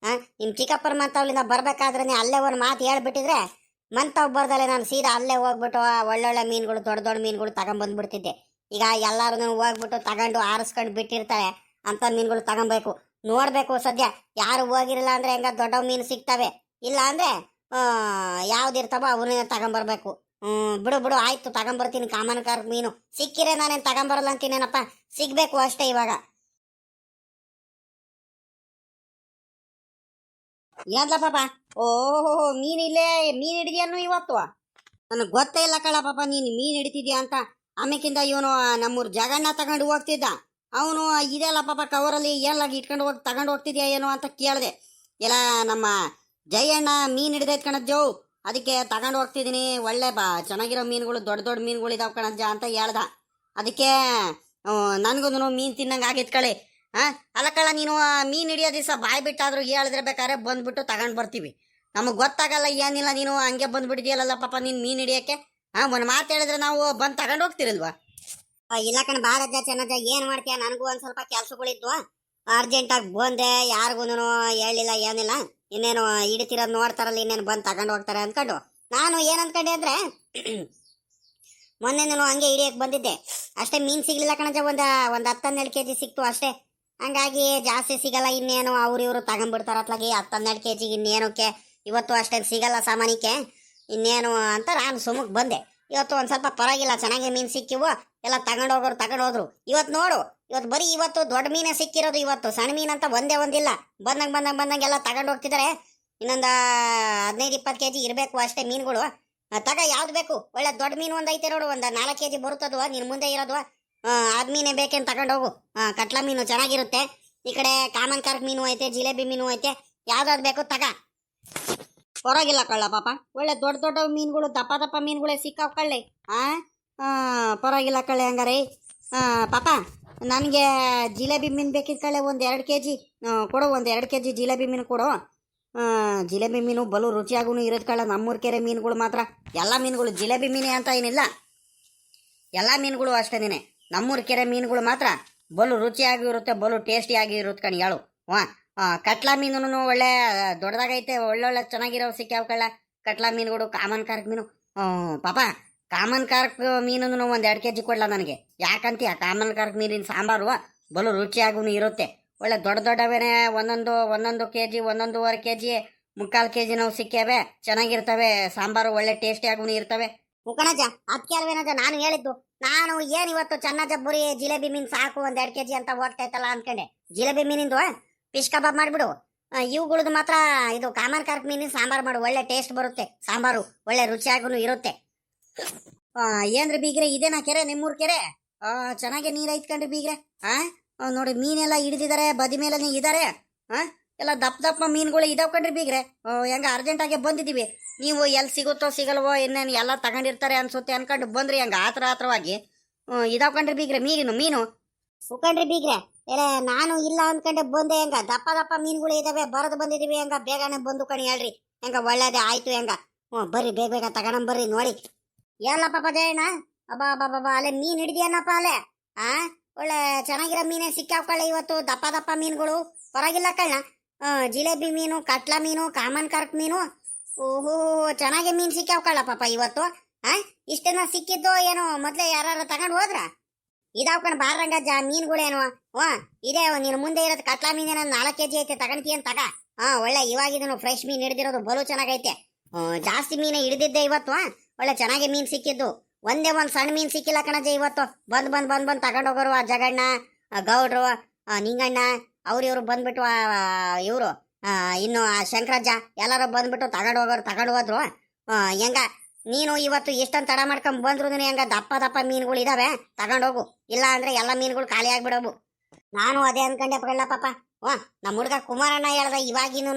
ನಿಮ್ ಚಿಕ್ಕಪ್ಪರ ಮಂತವ್ಲಿಂದ ಬರ್ಬೇಕಾದ್ರೆ ಅಲ್ಲೇ ಒಂದು ಮಾತು ಹೇಳ್ಬಿಟ್ಟಿದ್ರೆ ಮಂತವ್ ಬರ್ದಲೆ ನಾನು ಸೀದಾ ಅಲ್ಲೇ ಹೋಗ್ಬಿಟ್ಟು ಒಳ್ಳೊಳ್ಳೆ ಮೀನುಗಳು, ದೊಡ್ಡ ಮೀನುಗಳು ತಗೊಂಡ್ಬಂದ್ಬಿಡ್ತಿದ್ದೆ. ಈಗ ಎಲ್ಲಾರು ಹೋಗ್ಬಿಟ್ಟು ತಗೊಂಡು ಆರಿಸ್ಕೊಂಡು ಬಿಟ್ಟಿರ್ತಾರೆ ಅಂತ ಮೀನುಗಳು ತಗೊಬೇಕು. ನೋಡ್ಬೇಕು ಸದ್ಯ ಯಾರು ಹೋಗಿರಲ್ಲ ಅಂದ್ರೆ ಹೆಂಗ ದೊಡ್ಡ ಮೀನು ಸಿಗ್ತವೆ. ಇಲ್ಲ ಅಂದ್ರೆ ಯಾವ್ದಿರ್ತಾವೋ ಅವನ್ನೇ ತಗೊಂಬರ್ಬೇಕು. ಬಿಡು ಆಯ್ತು, ತಗೊಂಬರ್ತೀನಿ. ಕಾಮನ್ ಕಾರ್ಕ್ ಮೀನು ಸಿಕ್ಕಿರೆ ನಾನೇನು ತಗೊಂಬರಲ್ಲ ಅಂತೀನೇನಪ್ಪ, ಸಿಗ್ಬೇಕು ಅಷ್ಟೇ ಇವಾಗ. ಏನಲ್ಲ ಪಾಪ? ಓಹೋ, ಮೀನ್ ಹಿಡಿದ್ಯಾನು ಇವತ್ತು? ನನಗೆ ಗೊತ್ತೇ ಇಲ್ಲ ಕಳ್ಳ ಪಾಪ ನೀನು ಮೀನ್ ಹಿಡಿತಿದ್ಯಾ ಅಂತ. ಆಮೇಕಿಂದ ಇವನು ನಮ್ಮೂರ್ ಜಗಣ್ಣ ತಗೊಂಡು ಹೋಗ್ತಿದ್ದ. ಅವನು ಇದೆಲ್ಲ ಪಾಪ ಕವರಲ್ಲಿ ಏನಾಗಿ ಇಟ್ಕೊಂಡು ಹೋಗಿ ತಗೊಂಡು ಹೋಗ್ತಿದ್ಯಾ ಏನೋ ಅಂತ ಕೇಳಿದೆ. ಎಲ್ಲ ನಮ್ಮ ಜಯಣ್ಣ ಮೀನು ಹಿಡ್ದೈತ್ ಕಣಜ್ಜೋ, ಅದಕ್ಕೆ ತಗೊಂಡು ಹೋಗ್ತಿದ್ದೀನಿ, ಒಳ್ಳೆ ಚೆನ್ನಾಗಿರೋ ಮೀನುಗಳು, ದೊಡ್ಡ ದೊಡ್ಡ ಮೀನುಗಳು ಇದಾವೆ ಕಣಜ್ಜ ಅಂತ ಹೇಳ್ದ. ಅದಕ್ಕೆ ನನಗೂ ಮೀನು ತಿನ್ನಂಗೆ ಆಗಿತ್ತು ಕಳೆ. ಅಲ್ಲ ಕಳ್ಳ, ನೀನು ಮೀನು ಹಿಡಿಯೋ ದಿವಸ ಬಾಯ್ ಬಿಟ್ಟಾದ್ರೂ ಹೇಳಿದ್ರೆ ಬೇಕಾದ್ರೆ ಬಂದ್ಬಿಟ್ಟು ತಗೊಂಡು ಬರ್ತೀವಿ. ನಮಗೆ ಗೊತ್ತಾಗಲ್ಲ ಏನಿಲ್ಲ, ನೀನು ಹಂಗೆ ಬಂದ್ಬಿಟ್ಟಿದ್ಯಲ್ಲ ಪಾಪ ನೀನು ಮೀನು ಹಿಡಿಯೋಕ್ಕೆ. ಒಂದು ಮಾತು ಹೇಳಿದ್ರೆ ನಾವು ಬಂದು ತಗೊಂಡು ಹೋಗ್ತಿರಲ್ವಾ? ಇಲ್ಲ ಕಣ ಬಾರಜ್ಜ ಚೆನ್ನಜ್ಜ, ಏನ್ ಮಾಡ್ತೀಯ? ನನಗೂ ಒಂದ್ ಸ್ವಲ್ಪ ಕೆಲ್ಸಗಳಿದ್ವು, ಅರ್ಜೆಂಟಾಗಿ ಬಂದೆ, ಯಾರಿಗೂ ಹೇಳಿಲ್ಲ ಏನಿಲ್ಲ. ಇನ್ನೇನು ಹಿಡಿತಿರೋದು ನೋಡ್ತಾರಲ್ಲ, ಇನ್ನೇನು ಬಂದು ತಗೊಂಡು ಹೋಗ್ತಾರೆ ಅಂದ್ಕೊಂಡು ನಾನು ಏನ್ ಅನ್ಕೊಂಡೆ ಅಂದ್ರೆ ಮೊನ್ನೆ ನಾನು ಹಂಗೆ ಹಿಡಿಯಕ್ಕೆ ಬಂದಿದ್ದೆ ಅಷ್ಟೇ. ಮೀನು ಸಿಗ್ಲಿಲ್ಲ ಕಣಜ್ಜ, ಒಂದು 10-12 ಕೆಜಿ ಸಿಕ್ತು ಅಷ್ಟೇ. ಹಂಗಾಗಿ ಜಾಸ್ತಿ ಸಿಗಲ್ಲ, ಇನ್ನೇನು ಅವ್ರು ಇವರು ತಗೊಂಡ್ಬಿಡ್ತಾರ ಅತ್ಲಾಗಿ 10-12 ಕೆಜಿಗೆ. ಇನ್ನೇನಕ್ಕೆ ಇವತ್ತು ಅಷ್ಟೇನು ಸಿಗಲ್ಲ ಸಾಮಾನ್ಯಕ್ಕೆ, ಇನ್ನೇನು ಅಂತ ನಾನು ಸುಮಕ್ಕೆ ಬಂದೆ. ಇವತ್ತು ಒಂದು ಸ್ವಲ್ಪ ಪರವಾಗಿಲ್ಲ, ಚೆನ್ನಾಗಿ ಮೀನು ಸಿಕ್ಕಿವು, ಎಲ್ಲ ತಗೊಂಡೋಗೋರು ತಗೊಂಡೋದ್ರು. ಇವತ್ತು ನೋಡು, ಇವತ್ತು ದೊಡ್ಡ ಮೀನೇ ಸಿಕ್ಕಿರೋದು. ಇವತ್ತು ಸಣ್ಣ ಮೀನು ಅಂತ ಒಂದೇ ಒಂದಿಲ್ಲ, ಬಂದಂಗೆ ಎಲ್ಲ ತಗೊಂಡು ಹೋಗ್ತಿದ್ದಾರೆ. ಇನ್ನೊಂದು 15-20 ಕೆಜಿ ಇರಬೇಕು ಅಷ್ಟೇ ಮೀನುಗಳು. ತಗ ಯಾವ್ದು ಬೇಕು? ಒಳ್ಳೆ ದೊಡ್ಡ ಮೀನು ಒಂದು ಐತೆ ನೋಡು, ಒಂದು 4 ಕೆಜಿ ಬರುತ್ತದು ನಿನ್ನ ಮುಂದೆ ಇರೋದು. ಅದು ಮೀನೇ ಬೇಕೇನು ತಗೊಂಡೋಗು. ಕಟ್ಲ ಮೀನು ಚೆನ್ನಾಗಿರುತ್ತೆ. ಈ ಕಡೆ ಕಾಮನ್ ಕಾರ್ಕ್ ಮೀನು ಐತೆ, ಜಿಲೇಬಿ ಮೀನು ಐತೆ, ಯಾವ್ದಾದ್ರು ಬೇಕು ತಗ. ಪರವಾಗಿಲ್ಲ ಕಳ್ಳ ಪಾಪ, ಒಳ್ಳೆ ದೊಡ್ಡ ದೊಡ್ಡ ಮೀನುಗಳು, ದಪ್ಪ ಮೀನುಗಳೇ ಸಿಕ್ಕಾವ್ ಕಳ್ಳೆ. ಪರವಾಗಿಲ್ಲ ಕಳ್ಳೆ. ಹಂಗಾರೆ ಪಾಪ ನನಗೆ ಜಿಲೇಬಿ ಮೀನು ಬೇಕಿತ್ತು ಕಳ್ಳೆ, ಒಂದು 2 ಕೆಜಿ ಕೊಡು. ಒಂದು 2 ಕೆಜಿ ಜಿಲೇಬಿ ಮೀನು ಕೊಡು. ಜಿಲೇಬಿ ಮೀನು ಬಲು ರುಚಿಯಾಗೂ ಇರೋದು ಕಳ್ಳ. ನಮ್ಮೂರ ಕೆರೆ ಮೀನುಗಳು ಮಾತ್ರ, ಎಲ್ಲ ಮೀನುಗಳು ಜಿಲೇಬಿ ಮೀನೇ ಅಂತ ಏನಿಲ್ಲ, ಎಲ್ಲ ಮೀನುಗಳು ಅಷ್ಟೇನೆ. ನಮ್ಮೂರ ಕೆರೆ ಮೀನುಗಳು ಮಾತ್ರ ಬಲು ರುಚಿಯಾಗಿ ಇರುತ್ತೆ, ಬಲು ಟೇಸ್ಟಿಯಾಗಿ ಇರುತ್ತೆ ಕಣ್ ಹೇಳು. ಕಟ್ಲಾ ಮೀನು ಒಳ್ಳೆ ದೊಡ್ಡದಾಗೈತೆ, ಒಳ್ಳೊಳ್ಳೆ ಚೆನ್ನಾಗಿರೋ ಸಿಕ್ಕಾವ ಕಳ್ಳ ಕಟ್ಲಾ ಮೀನುಗಳು. ಕಾಮನ್ ಕಾರ್ಕ್ ಮೀನು ಪಾಪ, ಕಾಮನ್ ಕಾರ್ಕ್ ಮೀನು ಒಂದು 2 ಕೆಜಿ ಕೊಡ್ಲ ನನಗೆ. ಯಾಕಂತೀಯ? ಕಾಮನ್ ಕಾರ್ಕ್ ಮೀನಿನ ಸಾಂಬಾರು ಬಲು ರುಚಿಯಾಗೂ ಇರುತ್ತೆ. ಒಳ್ಳೆ ದೊಡ್ಡವೇನೆ, ಒಂದೊಂದು ಕೆಜಿ, 1.5 ಕೆಜಿ, 3/4 ಕೆಜಿ ನಾವು ಸಿಕ್ಕೇವೆ, ಚೆನ್ನಾಗಿರ್ತವೆ ಸಾಂಬಾರು, ಒಳ್ಳೆ ಟೇಸ್ಟಿಯಾಗೂ ಇರ್ತವೆ. ಮುಖಣಜ್ಜ ಅದಕ್ಕೆ ಅಲ್ವೇನಜ್ಜ ನಾನು ಹೇಳಿದ್ದು. ನಾನು ಏನ್ ಇವತ್ತು ಚೆನ್ನಜ್ಜ ಬುರಿ ಜಿಲೇಬಿ ಮೀನು ಸಾಕು, 1-2 ಕೆಜಿ ಅಂತ ಹೋಗ್ತೈತಲ್ಲ ಅನ್ಕೊಂಡೆ. ಜಿಲೇಬಿ ಮೀನಿಂದು ಫಿಶ್ ಕಬಾಬ್ ಮಾಡಿಬಿಡು. ಇವುಗಳದ್ದು ಮಾತ್ರ ಇದು ಕಾಮನ್ ಕಾರ್ಕ್ ಮೀನಿನ ಸಾಂಬಾರು ಮಾಡು, ಒಳ್ಳೆ ಟೇಸ್ಟ್ ಬರುತ್ತೆ ಸಾಂಬಾರು, ಒಳ್ಳೆ ರುಚಿಯಾಗೂ ಇರುತ್ತೆ. ಏನ್ರಿ ಬೀಗ್ರೆ, ಇದೇನಾ ಕೆರೆ? ನಿಮ್ಮೂರ್ ಕೆರೆ ಚೆನ್ನಾಗಿ ನೀರು ಐತ್ಕಂಡ್ರಿ ಬೀಗ್ರೆ. ನೋಡಿ ಮೀನೆಲ್ಲ ಹಿಡಿದಿದ್ದಾರೆ, ಬದಿ ಮೇಲೆ ಇದ್ದಾರೆ. ಎಲ್ಲ ದಪ್ಪ ಮೀನುಗಳು ಇದಾವ್ ಕಣ್ರಿ ಬೀಗ್ರೆ. ಹೆಂಗ ಅರ್ಜೆಂಟಾಗೆ ಬಂದಿದ್ದೀವಿ, ನೀವು ಎಲ್ಲಿ ಸಿಗುತ್ತೋ ಸಿಗಲ್ವೋ ಇನ್ನೇನು ಎಲ್ಲ ತಗೊಂಡಿರ್ತಾರೆ ಅನ್ಸುತ್ತೆ ಅನ್ಕೊಂಡು ಬಂದ್ರಿ. ಹಂಗ ಆತ್ರವಾಗಿ ಇದಾವ್ ಕಣ್ರಿ ಬೀಗ್ರೆ ಮೀನು. ಸುಕಂಡ್ರಿ ಬೀಗ್ರೆ, ಎಲ್ಲ ನಾನು ಇಲ್ಲ ಅನ್ಕೊಂಡೆ ಬಂದೆ. ಹೆಂಗ ದಪ್ಪ ಮೀನುಗಳು ಇದಾವೆ, ಬರದು ಬಂದಿದೀವಿ. ಹೆಂಗ ಬೇಗನೆ ಬಂದು ಕಣಿ ಹೇಳ್ರಿ, ಹೆಂಗ ಒಳ್ಳೇದೇ ಆಯ್ತು. ಹೆಂಗ ಬರ್ರಿ ಬೇಗ ತಗೊಂಡ್ಬರ್ರಿ. ನೋಡಿ ಏನಪ್ಪ ಜಯಣ್ಣ, ಅಬ್ಬಾ ಅಲ್ಲೇ ಮೀನ್ ಹಿಡಿದ್ಯಾನಪ್ಪ ಅಲ್ಲೇ. ಒಳ್ಳೆ ಚೆನ್ನಾಗಿರೋ ಮೀನೇ ಸಿಕ್ಕಾವ್ಕೊಳ್ಳೆ ಇವತ್ತು, ದಪ್ಪ ಮೀನುಗಳು. ಪರವಾಗಿಲ್ಲ ಕಳ್ಳ. ಜಿಲೇಬಿ ಮೀನು, ಕಟ್ಲಾ ಮೀನು, ಕಾಮನ್ ಕಾರ್ಕ್ ಮೀನು, ಓಹೋ ಚೆನ್ನಾಗಿ ಮೀನು ಸಿಕ್ಕಾವ್ಕೊಳ್ಳ ಪಾಪ ಇವತ್ತು. ಇಷ್ಟನ್ನ ಸಿಕ್ಕಿದ್ದು ಏನೋ ಮೊದ್ಲೇ ಯಾರು ತಗೊಂಡು ಹೋದ್ರ? ಇದಾವ್ಕಂಡ್ ಬಾರಂಗಜ್ಜ ಮೀನುಗಳೇನು. ಇದೇ ನೀನು ಮುಂದೆ ಇರೋದು ಕಟ್ಲಾ ಮೀನೇನ 4 ಕೆಜಿ ಐತೆ, ತಗೊಂತೀಯನ್ ತಗ. ಒಳ್ಳೆ ಇವಾಗಿದನು ಫ್ರೆಶ್ ಮೀನ್ ಹಿಡಿದಿರೋದು, ಬಲು ಚೆನ್ನಾಗೈತೆ. ಜಾಸ್ತಿ ಮೀನೇ ಹಿಡಿದಿದ್ದೆ ಇವತ್ತು. ಒಳ್ಳೆ ಚೆನ್ನಾಗಿ ಮೀನ್ ಸಿಕ್ಕಿದ್ದು, ಒಂದೇ ಒಂದು ಸಣ್ಣ ಮೀನ್ ಸಿಕ್ಕಿಲ್ಲ ಕಣಜ್ಜ ಇವತ್ತು. ಬಂದ್ ತಗೊಂಡೋಗೋರು ಆ ಜಗಣ್ಣ, ಗೌಡ್ರು, ನಿಂಗಣ್ಣ, ಅವ್ರಿವ್ರು ಬಂದ್ಬಿಟ್ಟು, ಇವರು ಇನ್ನು ಆ ಶಂಕರಜ್ಜ ಎಲ್ಲರೂ ಬಂದ್ಬಿಟ್ಟು ತಗೊಂಡು ಹೋದ್ರು. ಹೆಂಗ ನೀನು ಇವತ್ತು ಎಷ್ಟೊಂದು ತಡ ಮಾಡ್ಕೊಂಡ್ ಬಂದ್ರು ಹೆಂಗ ದಪ್ಪ ಮೀನುಗಳು ಇದಾವೆ, ತಗೊಂಡೋಗು. ಇಲ್ಲ ಅಂದ್ರೆ ಎಲ್ಲ ಮೀನುಗಳು ಖಾಲಿ ಆಗ್ಬಿಡವು. ನಾನು ಅದೇ ಅನ್ಕೊಂಡೆ ಪಗಳ್ಳ ಪಾಪ. ನಮ್ಮ ಹುಡುಗ ಕುಮಾರಣ್ಣ ಹೇಳ್ದ ಇವಾಗಿನೂ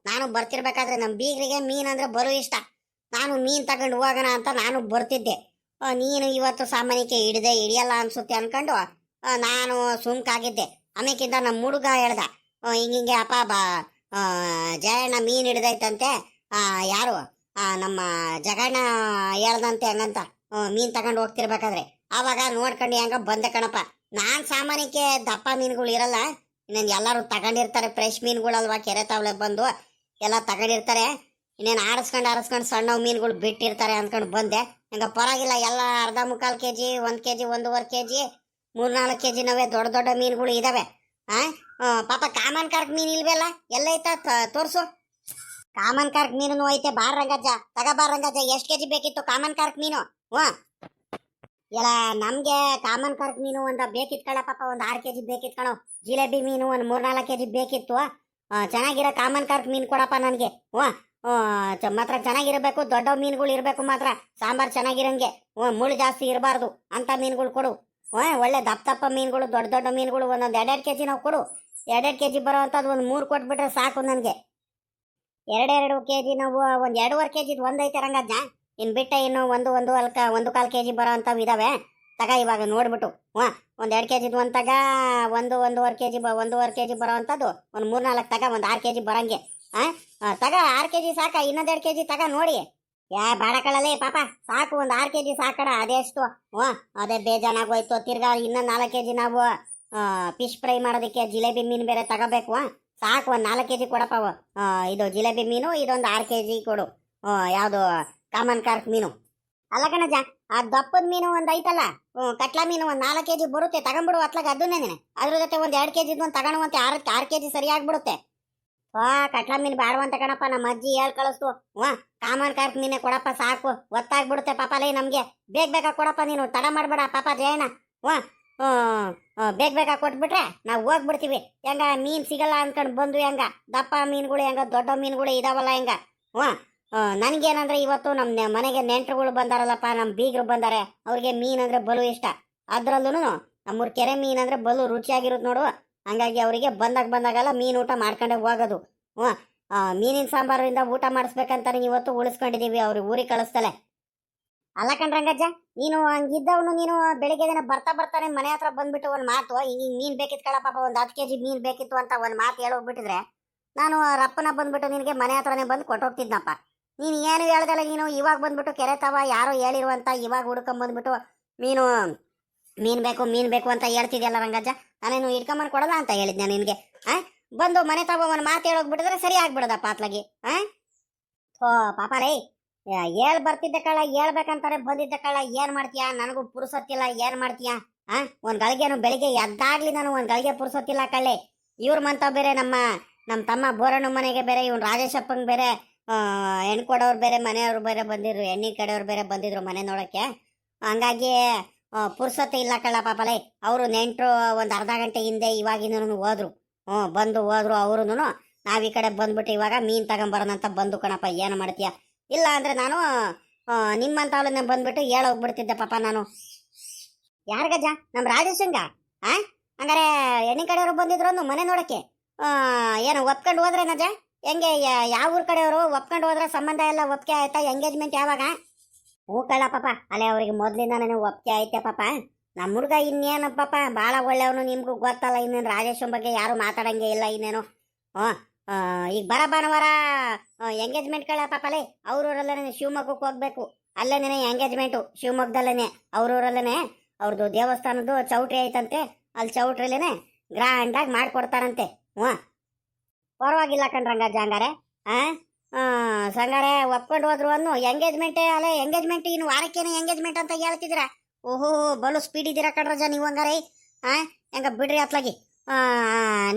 ನಾನು ಬರ್ತಿರ್ಬೇಕಾದ್ರೆ ನಮ್ಮ ಬೀಗರಿಗೆ ಮೀನ್ ಅಂದ್ರೆ ಬರೋ ಇಷ್ಟ. ನಾನು ಮೀನ್ ತಗೊಂಡು ಹೋಗೋಣ ಅಂತ ನಾನು ಬರ್ತಿದ್ದೆ. ನೀನು ಇವತ್ತು ಸಾಮಾನ್ಯಕ್ಕೆ ಹಿಡಿಯಲ್ಲ ಅನ್ಸುತ್ತೆ ಅನ್ಕೊಂಡು ನಾನು ಸುಮ್ಕಾಗಿದ್ದೆ. ಆಮೇಕಿಂತ ನಮ್ಮ ಹುಡುಗ ಹೇಳ್ದ, ಹಿಂಗೆ ಅಪ್ಪ ಜಯಣ್ಣ ಮೀನ್ ಹಿಡ್ದೈತಂತೆ, ಯಾರು ನಮ್ಮ ಜಗಣ್ಣ ಹೇಳ್ದಂತೆ ಹಂಗಂತ ಮೀನ್ ತಗೊಂಡು ಹೋಗ್ತಿರ್ಬೇಕಾದ್ರೆ. ಆವಾಗ ನೋಡ್ಕೊಂಡು ಹೆಂಗ ಬಂದೆ ಕಣಪ್ಪ. ನಾನ್ ಸಾಮಾನ್ಯಕ್ಕೆ ದಪ್ಪ ಮೀನುಗಳು ಇರಲ್ಲ, ಇನ್ನೇನು ಎಲ್ಲರೂ ತಗೊಂಡಿರ್ತಾರೆ, ಫ್ರೆಶ್ ಮೀನುಗಳಲ್ವಾ, ಕೆರೆ ತಾವಳೆ ಬಂದು ಎಲ್ಲ ತಗೊಂಡಿರ್ತಾರೆ. ಇನ್ನೇನು ಆರಿಸ್ಕೊಂಡು ಸಣ್ಣ ಮೀನುಗಳು ಬಿಟ್ಟಿರ್ತಾರೆ ಅಂದ್ಕೊಂಡು ಬಂದೆ. ಹೆಂಗ ಪರವಾಗಿಲ್ಲ, ಎಲ್ಲ 1/4 ಕೆಜಿ, 1 ಕೆಜಿ, 1.5 ಕೆಜಿ, 3-4 ಕೆಜಿ ನವೆ ದೊಡ್ಡ ಮೀನುಗಳು ಇದಾವೆ. ಪಾಪ ಕಾಮನ್ ಕಾರ್ಕ್ ಮೀನ್ ಇಲ್ವಲ್ಲ, ಎಲ್ಲೈತ ತೋರ್ಸು. ಕಾಮನ್ ಕಾರ್ಕ್ ಮೀನು ಐತೆ, ಬಾರಂಗಜ್ಜ ಬಾರಂಗಜ್ಜ. ಎಷ್ಟು ಕೆಜಿ ಬೇಕಿತ್ತು ಕಾಮನ್ ಕಾರ್ಕ್ ಮೀನು? ಎಲ್ಲ ನಮ್ಗೆ ಕಾಮನ್ ಕಾರ್ಕ್ ಮೀನು ಒಂದು ಬೇಕಿತ್ತು ಕಣ ಪಾಪ, ಒಂದು 6 ಕೆಜಿ ಬೇಕಿತ್ತು ಕಣೋ. ಜಿಲೇಬಿ ಮೀನು ಒಂದು 3-4 ಕೆಜಿ ಬೇಕಿತ್ತು. ಚೆನ್ನಾಗಿರೋ ಕಾಮನ್ ಕಾರ್ಕ್ ಮೀನು ಕೊಡಪ್ಪ ನನಗೆ. ಮಾತ್ರ ಚೆನ್ನಾಗಿರ್ಬೇಕು, ದೊಡ್ಡ ಮೀನುಗಳು ಇರಬೇಕು ಮಾತ್ರ, ಸಾಂಬಾರ್ ಚೆನ್ನಾಗಿರಂಗೆ, ಮುಳ್ಳು ಜಾಸ್ತಿ ಇರಬಾರ್ದು ಅಂತ ಮೀನುಗಳು ಕೊಡು. ಒಳ್ಳೆ ದಪ್ಪ ದಪ್ಪ ಮೀನುಗಳು, ದೊಡ್ಡ ದೊಡ್ಡ ಮೀನುಗಳು ಒಂದೊಂದು 2-2 ಕೆಜಿ ನಾವು ಕೊಡು. 2-2 ಕೆಜಿ ಬರೋ ಅಂಥದ್ದು ಒಂದು 3 ಕೊಟ್ಬಿಟ್ರೆ ಸಾಕು ನನಗೆ. 2-2 ಕೆಜಿ ನಾವು ಒಂದು 2.5 ಕೆಜಿದು ಒಂದೈತೆ ರಂಗಜ್ಜ. ಇನ್ನು ಬಿಟ್ಟೆ ಇನ್ನು 1-1.25 ಕೆಜಿ ಬರೋ ಅಂಥವು ಇದಾವೆ. ತಗ ಇವಾಗ ನೋಡ್ಬಿಟ್ಟು ಒಂದು 2 ಕೆಜಿದು ಒಂದು ತಗ, 1-1.5 ಕೆಜಿ 1.5 ಕೆಜಿ ಬರೋ ಅಂಥದ್ದು ಒಂದು 3-4 ತಗ, ಒಂದು 6 ಕೆಜಿ ಬರೋಂಗೆ. ತಗ 6 ಕೆಜಿ ಸಾಕ? ಇನ್ನೊಂದು 2 ಕೆಜಿ ತಗ ನೋಡಿ. ಬೇಡ ಕಳಲೇ ಪಾಪ, ಸಾಕು ಒಂದು 6 ಕೆಜಿ ಸಾಕಣ. ಅದೆಷ್ಟು? ಅದೇ ಬೇಜಾನಾಗೋಯ್ತು. ತಿರ್ಗಾ ಇನ್ನೊಂದು 4 ಕೆಜಿ ನಾವು ಫಿಶ್ ಫ್ರೈ ಮಾಡೋದಕ್ಕೆ ಜಿಲೇಬಿ ಮೀನು ಬೇರೆ ತಗೋಬೇಕು. ಸಾಕು ಒಂದು 4 ಕೆಜಿ ಕೊಡಪ್ಪ. ಇದು ಜಿಲೇಬಿ ಮೀನು, ಇದೊಂದು 6 ಕೆಜಿ ಕೊಡು. ಯಾವುದು ಕಾಮನ್ ಕಾರ್ಪ್ ಮೀನು ಅಲ್ಲ ಕಣಜ, ಆ ದಪ್ಪದ ಮೀನು ಒಂದು ಐತಲ್ಲ, ಕಟ್ಲಾ ಮೀನು ಒಂದು 4 ಕೆಜಿ ಬರುತ್ತೆ, ತಗೊಂಡ್ಬಿಡು ಅತ್ಲಾಗ. ಅದನ್ನೇನೆ ಅದ್ರ ಜೊತೆ ಒಂದು 2 ಕೆಜಿದ್ ಒಂದು ತಗೊಳುವಂತೆ 6 ಕೆಜಿ ಸರಿಯಾಗ್ಬಿಡುತ್ತೆ. ಕಟ್ಲಾ ಮೀನು ಬೇಡವಂತ ಕಣಪ್ಪ, ನಮ್ಮ ಅಜ್ಜಿ ಹೇಳ್ ಕಳಿಸ್ತು. ಕಾಮನ್ ಕಾರ್ಪ್ ಮೀನೇ ಕೊಡಪ್ಪ ಸಾಕು, ಗೊತ್ತಾಗ್ಬಿಡುತ್ತೆ ಪಾಪಲೇ ನಮ್ಗೆ. ಬೇಗ ಕೊಡಪ್ಪ, ನೀನು ತಡ ಮಾಡ್ಬೇಡ ಪಾಪ ಜಯಣ್ಣ. ಬೇಗ ಕೊಟ್ಬಿಟ್ರೆ ನಾವು ಹೋಗ್ಬಿಡ್ತೀವಿ. ಹೆಂಗ ಮೀನ್ ಸಿಗಲ್ಲ ಅನ್ಕೊಂಡ್ ಬಂದು ಹೆಂಗ ದಪ್ಪ ಮೀನುಗಳು, ಹೆಂಗ ದೊಡ್ಡ ಮೀನುಗಳು ಇದಾವಲ್ಲ ಹೆಂಗ. ನನ್ಗೇನಂದ್ರೆ ಇವತ್ತು ನಮ್ಮ ಮನೆಗೆ ನೆಂಟರುಗಳು ಬಂದಾರಲ್ಲಪ್ಪ, ನಮ್ಮ ಬೀಗರು ಬಂದಾರೆ. ಅವ್ರಿಗೆ ಮೀನ್ ಅಂದ್ರೆ ಬಲು ಇಷ್ಟ. ಅದ್ರಲ್ಲೂ ನಮ್ಮೂರ್ ಕೆರೆ ಮೀನ್ ಅಂದ್ರೆ ಬಲು ರುಚಿಯಾಗಿರುತ್ತೆ ನೋಡು. ಹಂಗಾಗಿ ಅವರಿಗೆ ಬಂದಾಗೆಲ್ಲ ಮೀನು ಊಟ ಮಾಡ್ಕೊಂಡೆ ಹೋಗೋದು. ಮೀನಿನ ಸಾಂಬಾರಿಂದ ಊಟ ಮಾಡಿಸ್ಬೇಕಂತಾನೆ ಇವತ್ತು ಉಳಿಸ್ಕೊಂಡಿದೀವಿ. ಅವ್ರಿಗೆ ಊರಿಗೆ ಕಳಿಸ್ತಲೆ. ಅಲ್ಲ ಕಣ್ರಂಗಜ್ಜ, ನೀನು ಹಂಗಿದ್ದವನು ನೀನು ಬೆಳಿಗ್ಗೆ ದಿನ ಬರ್ತಾನೆ ಮನೆ ಹತ್ರ ಬಂದ್ಬಿಟ್ಟು ಒಂದು ಮಾತು, ಹಿಂಗೆ ಮೀನ್ ಬೇಕಿತ್ತು ಕಳಪ್ಪ, ಒಂದು 10 ಕೆಜಿ ಮೀನ್ ಬೇಕಿತ್ತು ಅಂತ ಒಂದು ಮಾತು ಹೇಳೋಗ್ಬಿಟ್ಟಿದ್ರೆ ನಾನು ರಪ್ಪನ ಬಂದ್ಬಿಟ್ಟು ನಿನಗೆ ಮನೆ ಹತ್ರನೇ ಬಂದು ಕೊಟ್ಟೋಗ್ತಿದ್ನಪ್ಪ. ನೀನು ಏನು ಹೇಳ್ದಲ್ಲ, ನೀನು ಇವಾಗ ಬಂದ್ಬಿಟ್ಟು ಕೆರೆ ತವ ಯಾರೋ ಹೇಳಿರುವಂತ ಇವಾಗ ಹುಡ್ಕೊಂಬಂದ್ಬಿಟ್ಟು ಮೀನ್ ಬೇಕು ಅಂತ ಹೇಳ್ತಿದ್ಯಲ್ಲ ರಂಗಜ್ಜ. ನಾನೇನು ಇಟ್ಕೊಂಬಂದು ಕೊಡಲ್ಲ ಅಂತ ಹೇಳಿದ್ನ ನಿನಗೆ. ಬಂದು ಮನೆ ತವ ಒಂದು ಮಾತು ಹೇಳೋಗ್ಬಿಟ್ಟಿದ್ರೆ ಸರಿ ಆಗ್ಬಿಡದಪ್ಪ ಅತ್ಲಾಗಿ. ಪಾಪರೇ, ಬರ್ತಿದ್ದ ಕಳ್ಳ, ಹೇಳ್ಬೇಕಂತಾರೆ ಬಂದಿದ್ದ ಕಳ್ಳ. ಏನ್ ಮಾಡ್ತೀಯಾ? ನನಗೂ ಪುರುಸೊತ್ತಿಲ್ಲ, ಏನ್ ಮಾಡ್ತೀಯಾ? ಒಂದ್ ಗಳಿಗೆನು ಬೆಳಿಗ್ಗೆ ಎದ್ದಾಗ್ಲಿ ನಾನು ಒಂದ್ ಗಳಿಗೆ ಪುರುಸೊತ್ತಿಲ್ಲ ಕಳ್ಳೆ. ಇವ್ರ ಮಂತ ಬೇರೆ, ನಮ್ಮ ತಮ್ಮ ಬೋರಣ್ಣ ಮನೆಗೆ ಬೇರೆ, ಇವ್ನು ರಾಜೇಶಪ್ಪಂಗೆ ಬೇರೆ ಹೆಣ್ಣು ಕೊಡೋರು ಬೇರೆ, ಮನೆಯವ್ರು ಬೇರೆ ಬಂದಿದ್ರು, ಹೆಣ್ಣಿನ ಕಡೆಯವ್ರು ಬೇರೆ ಬಂದಿದ್ರು ಮನೆ ನೋಡಕ್ಕೆ. ಹಂಗಾಗಿ ಪುರ್ಸೊತ್ತೆ ಇಲ್ಲ ಕಳ್ಳ ಪಾಪಲೇ. ಅವರು ನೆಂಟರು ಒಂದು ಅರ್ಧ ಗಂಟೆ ಹಿಂದೆ ಇವಾಗಿನೂ ಹೋದ್ರು. ಹೋದ್ರು ಅವರು. ನಾವ್ ಈ ಕಡೆ ಬಂದ್ಬಿಟ್ಟು ಇವಾಗ ಮೀನ್ ತಗೊಂಬರೋಣಂತ ಬಂದು ಕಣಪ್ಪ. ಏನು ಮಾಡ್ತೀಯ? ಇಲ್ಲ ಅಂದ್ರೆ ನಾನು ನಿಮ್ಮಂತವಳನ್ನ ಬಂದ್ಬಿಟ್ಟು ಹೇಳೋಗ್ಬಿಡ್ತಿದ್ದೆ ಪಾಪ ನಾನು. ಯಾರಿಗಜ್ಜ? ನಮ್ಮ ರಾಜೇಶಂಗ? ಹಂಗಾರೆ ಹೆಣ್ಣಿನ ಕಡೆಯವರು ಬಂದಿದ್ರು ಮನೆ ನೋಡಕ್ಕೆ. ಏನು ಒಪ್ಕೊಂಡು ಹೋದ್ರೆ ನಜ? ಹೆಂಗೆ? ಯಾವ ಊರ್ ಕಡೆಯವರು ಒಪ್ಕೊಂಡು ಹೋದ್ರೆ ಸಂಬಂಧ ಎಲ್ಲ ಒಪ್ಪಿಗೆ ಆಯ್ತಾ? ಎಂಗೇಜ್ಮೆಂಟ್ ಯಾವಾಗ? ಹ್ಞೂ ಕಳ್ಳ ಪಾಪ, ಅಲ್ಲೇ ಅವ್ರಿಗೆ ಮೊದ್ಲಿಂದ ನನಗೆ ಒಪ್ಪಿಗೆ ಐತೆ ಪಾಪ. ನಮ್ಮ ಹುಡುಗ ಇನ್ನೇನು ಪಾಪ ಭಾಳ ಒಳ್ಳೆಯವನು, ನಿಮ್ಗೂ ಗೊತ್ತಲ್ಲ. ಇನ್ನೇನು ರಾಜೇಶನ್ ಬಗ್ಗೆ ಯಾರು ಮಾತಾಡಂಗೆ ಇಲ್ಲ ಇನ್ನೇನು. ಈಗ ಬರ ಭಾನುವಾರ ಎಂಗೇಜ್ಮೆಂಟ್ ಕಳ್ಳ ಪಾಪಲೇ. ಅವ್ರೂರಲ್ಲೇ ಶಿವಮೊಗ್ಗಕ್ಕೆ ಹೋಗ್ಬೇಕು. ಅಲ್ಲೇನೇ ಎಂಗೇಜ್ಮೆಂಟು, ಶಿವಮೊಗ್ಗದಲ್ಲೇನೆ ಅವ್ರೂರಲ್ಲೇನೆ. ಅವ್ರದ್ದು ದೇವಸ್ಥಾನದ್ದು ಚೌಟ್ರಿ ಐತಂತೆ, ಅಲ್ಲಿ ಚೌಟ್ರಿಲೇನೆ ಗ್ರ್ಯಾಂಡಾಗಿ ಮಾಡ್ಕೊಡ್ತಾರಂತೆ. ಪರವಾಗಿಲ್ಲ ಕಣ್ರಂಗಜ್ಜ. ಹಂಗಾರೆ ಸಂಗಾರೆ ಒಪ್ಕೊಂಡು ಹೋದ್ರು ಅನ್ನು. ಎಂಗೇಜ್ಮೆಂಟೇ ಅಲ್ಲೇ ಎಂಗೇಜ್ಮೆಂಟ್, ಇನ್ನು ವಾರಕ್ಕೇನೆ ಎಂಗೇಜ್ಮೆಂಟ್ ಅಂತ ಹೇಳ್ತಿದ್ರ. ಓಹೋ, ಬಲು ಸ್ಪೀಡ್ ಇದ್ದೀರಾ ಕಣ್ರಜ್ಜ ನೀವು. ಹಂಗಾರೆ ಹೆಂಗ ಬಿಡ್ರಿ ಅತ್ಲಾಗಿ.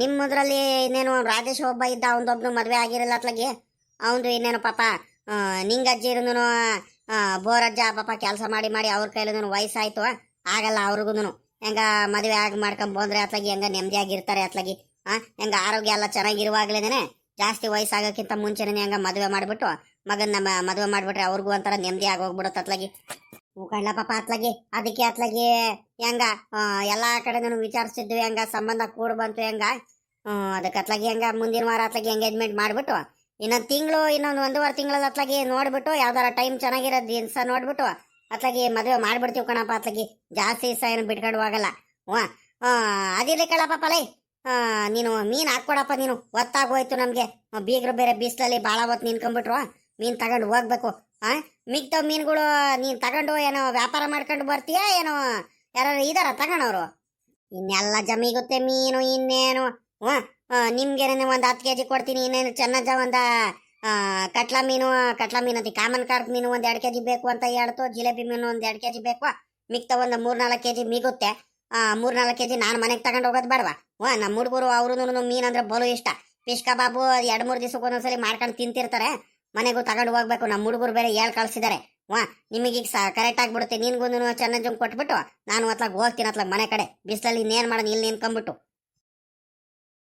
ನಿಮ್ಮದ್ರಲ್ಲಿ ಇನ್ನೇನು ರಾಜೇಶ್ ಒಬ್ಬ ಇದ್ದ, ಅವನದೊಬ್ನು ಮದುವೆ ಆಗಿರಲ್ಲ ಅತ್ಲಾಗಿ. ಅವನು ಇನ್ನೇನು ಪಾಪ ನಿಂಗಜ್ಜಿ ಇರುನು ಬೋರಜ್ಜ ಪಾಪ ಕೆಲಸ ಮಾಡಿ ಅವ್ರ ಕೈಲೂ ವಯಸ್ಸಾಯ್ತು, ಆಗಲ್ಲ ಅವ್ರಿಗೂ. ಹೆಂಗ ಮದುವೆ ಆಗಿ ಮಾಡ್ಕೊಂಡ್ ಬಂದ್ರೆ ಅತ್ಲಾಗಿ ಹೆಂಗ ನೆಮ್ಮದಿಯಾಗಿರ್ತಾರೆ ಅತ್ಲಾಗಿ. ಹೆಂಗ ಆರೋಗ್ಯ ಎಲ್ಲ ಚೆನ್ನಾಗಿರುವಾಗ್ಲೇನೆ, ಜಾಸ್ತಿ ವಯಸ್ಸಾಗಕ್ಕಿಂತ ಮುಂಚೆನೇ ಹೆಂಗ ಮದುವೆ ಮಾಡ್ಬಿಟ್ಟು ಮಗನ್ನ ಮದುವೆ ಮಾಡ್ಬಿಟ್ರೆ ಅವ್ರಿಗೂ ಒಂಥರ ನೆಮ್ಮದಿ ಆಗೋಗ್ಬಿಡುತ್ತೆ ಅತ್ಲಾಗಿ. ಕಳ್ಳ ಪಾಪ ಅತ್ಲಾಗಿ. ಅದಕ್ಕೆ ಅತ್ಲಾಗಿ ಹೆಂಗ ಎಲ್ಲಾ ಕಡೆ ವಿಚಾರಿಸಿದ್ವಿ, ಹೆಂಗ ಸಂಬಂಧ ಕೂಡ ಬಂತು ಹೆಂಗ. ಅದಕ್ಕೆ ಅತ್ಲಾಗಿ ಹೆಂಗ ಮುಂದಿನ ವಾರ ಅತ್ಲಾಗಿ ಎಂಗೇಜ್ಮೆಂಟ್ ಮಾಡ್ಬಿಟ್ಟು ಇನ್ನೊಂದು 1.5 ತಿಂಗಳಲ್ಲಿ ಅತ್ಲಾಗಿ ನೋಡ್ಬಿಟ್ಟು ಯಾವ್ದಾರ ಟೈಮ್ ಚೆನ್ನಾಗಿರೋ ದಿವಸ ನೋಡ್ಬಿಟ್ಟು ಅತ್ಲಾಗಿ ಮದುವೆ ಮಾಡ್ಬಿಡ್ತೀವಿ ಕಣಪ್ಪ ಅತ್ಲಾಗಿ. ಜಾಸ್ತಿ ದಿವಸ ಏನು ಬಿಟ್ಕೊಂಡು ಹೋಗಲ್ಲ. ಅದಿರ್ಲಿ ಕಳ್ಳ ಪಾಪಲೇ, ನೀನು ಮೀನ್ ಹಾಕೊಡಪ್ಪ. ನೀನು ಒತ್ತಾಗೋಯ್ತು ನಮ್ಗೆ. ಬೀಗ್ರು ಬೇರೆ ಬಿಸಿಲಲ್ಲಿ ಭಾಳ ಹೊತ್ತು ನಿನ್ಕೊಂಡ್ಬಿಟ್ರು. ಮೀನ್ ತಗೊಂಡು ಹೋಗ್ಬೇಕು. ಮಿಗ್ತಾವ್ ಮೀನುಗಳು ನೀನ್ ತಗೊಂಡು ಏನೋ ವ್ಯಾಪಾರ ಮಾಡ್ಕೊಂಡು ಬರ್ತೀಯಾ ಏನೋ? ಯಾರು ಇದಾರ ತಗೊಂಡವ್ರು? ಇನ್ನೆಲ್ಲ ಜಮಿಗುತ್ತೆ ಮೀನು. ಇನ್ನೇನು ನಿಮ್ಗೇನೇ ಒಂದು 10 ಕೆಜಿ ಕೊಡ್ತೀನಿ. ಇನ್ನೇನು ಚೆನ್ನಜ್ಜ ಒಂದು ಕಟ್ಲಾ ಮೀನು ಅಂತ ಕಾಮನ್ ಕಾರ್ಪ್ ಮೀನು ಒಂದು 2 ಕೆಜಿ ಬೇಕು ಅಂತ ಹೇಳ್ತು. ಜಿಲೇಬಿ ಮೀನು ಒಂದು 2 ಕೆಜಿ ಬೇಕು. ಮಿಗ್ತಾ ಒಂದು 3-4 ಕೆಜಿ ಮಿಗುತ್ತೆ. 3-4 ಕೆಜಿ ನಾನು ಮನೆಗೆ ತಗೊಂಡು ಹೋಗೋದು ಬೇಡವಾ? ನಮ್ಮ ಹುಡುಗರು ಅವ್ರು ಮೀನ್ ಅಂದ್ರೆ ಬಲು ಇಷ್ಟ. ಫಿಶ್ ಕಬಾಬು 2-3 ದಿವಸಕ್ಕೆ ಒಂದೊಂದ್ಸಲಿ ಮಾಡ್ಕೊಂಡು ತಿಂತಿರ್ತಾರೆ. ಮನೆಗೂ ತಗೊಂಡು ಹೋಗ್ಬೇಕು. ನಮ್ಮ ಹುಡುಗರು ಬೇರೆ ಕಳ್ಸಿದ್ದಾರೆ. ನಿಮಗೀಗ ಕರೆಕ್ಟ್ ಆಗ್ಬಿಡುತ್ತೆ. ನಿನ್ಗೂ ಚೆನ್ನಜ್ಜಂಗೆ ಕೊಟ್ಬಿಟ್ಟು ನಾನು ಅತ್ಲಾಗ ಹೋಗ್ತೀನಿ ಅತ್ಲಾಗ ಮನೆ ಕಡೆ. ಬಿಸಿಲಲ್ಲಿ ಇನ್ನೇನು ಮಾಡೋಣ ಇಲ್ಲಿ ನಿನ್ಕೊಂಬಿಟ್ಟು.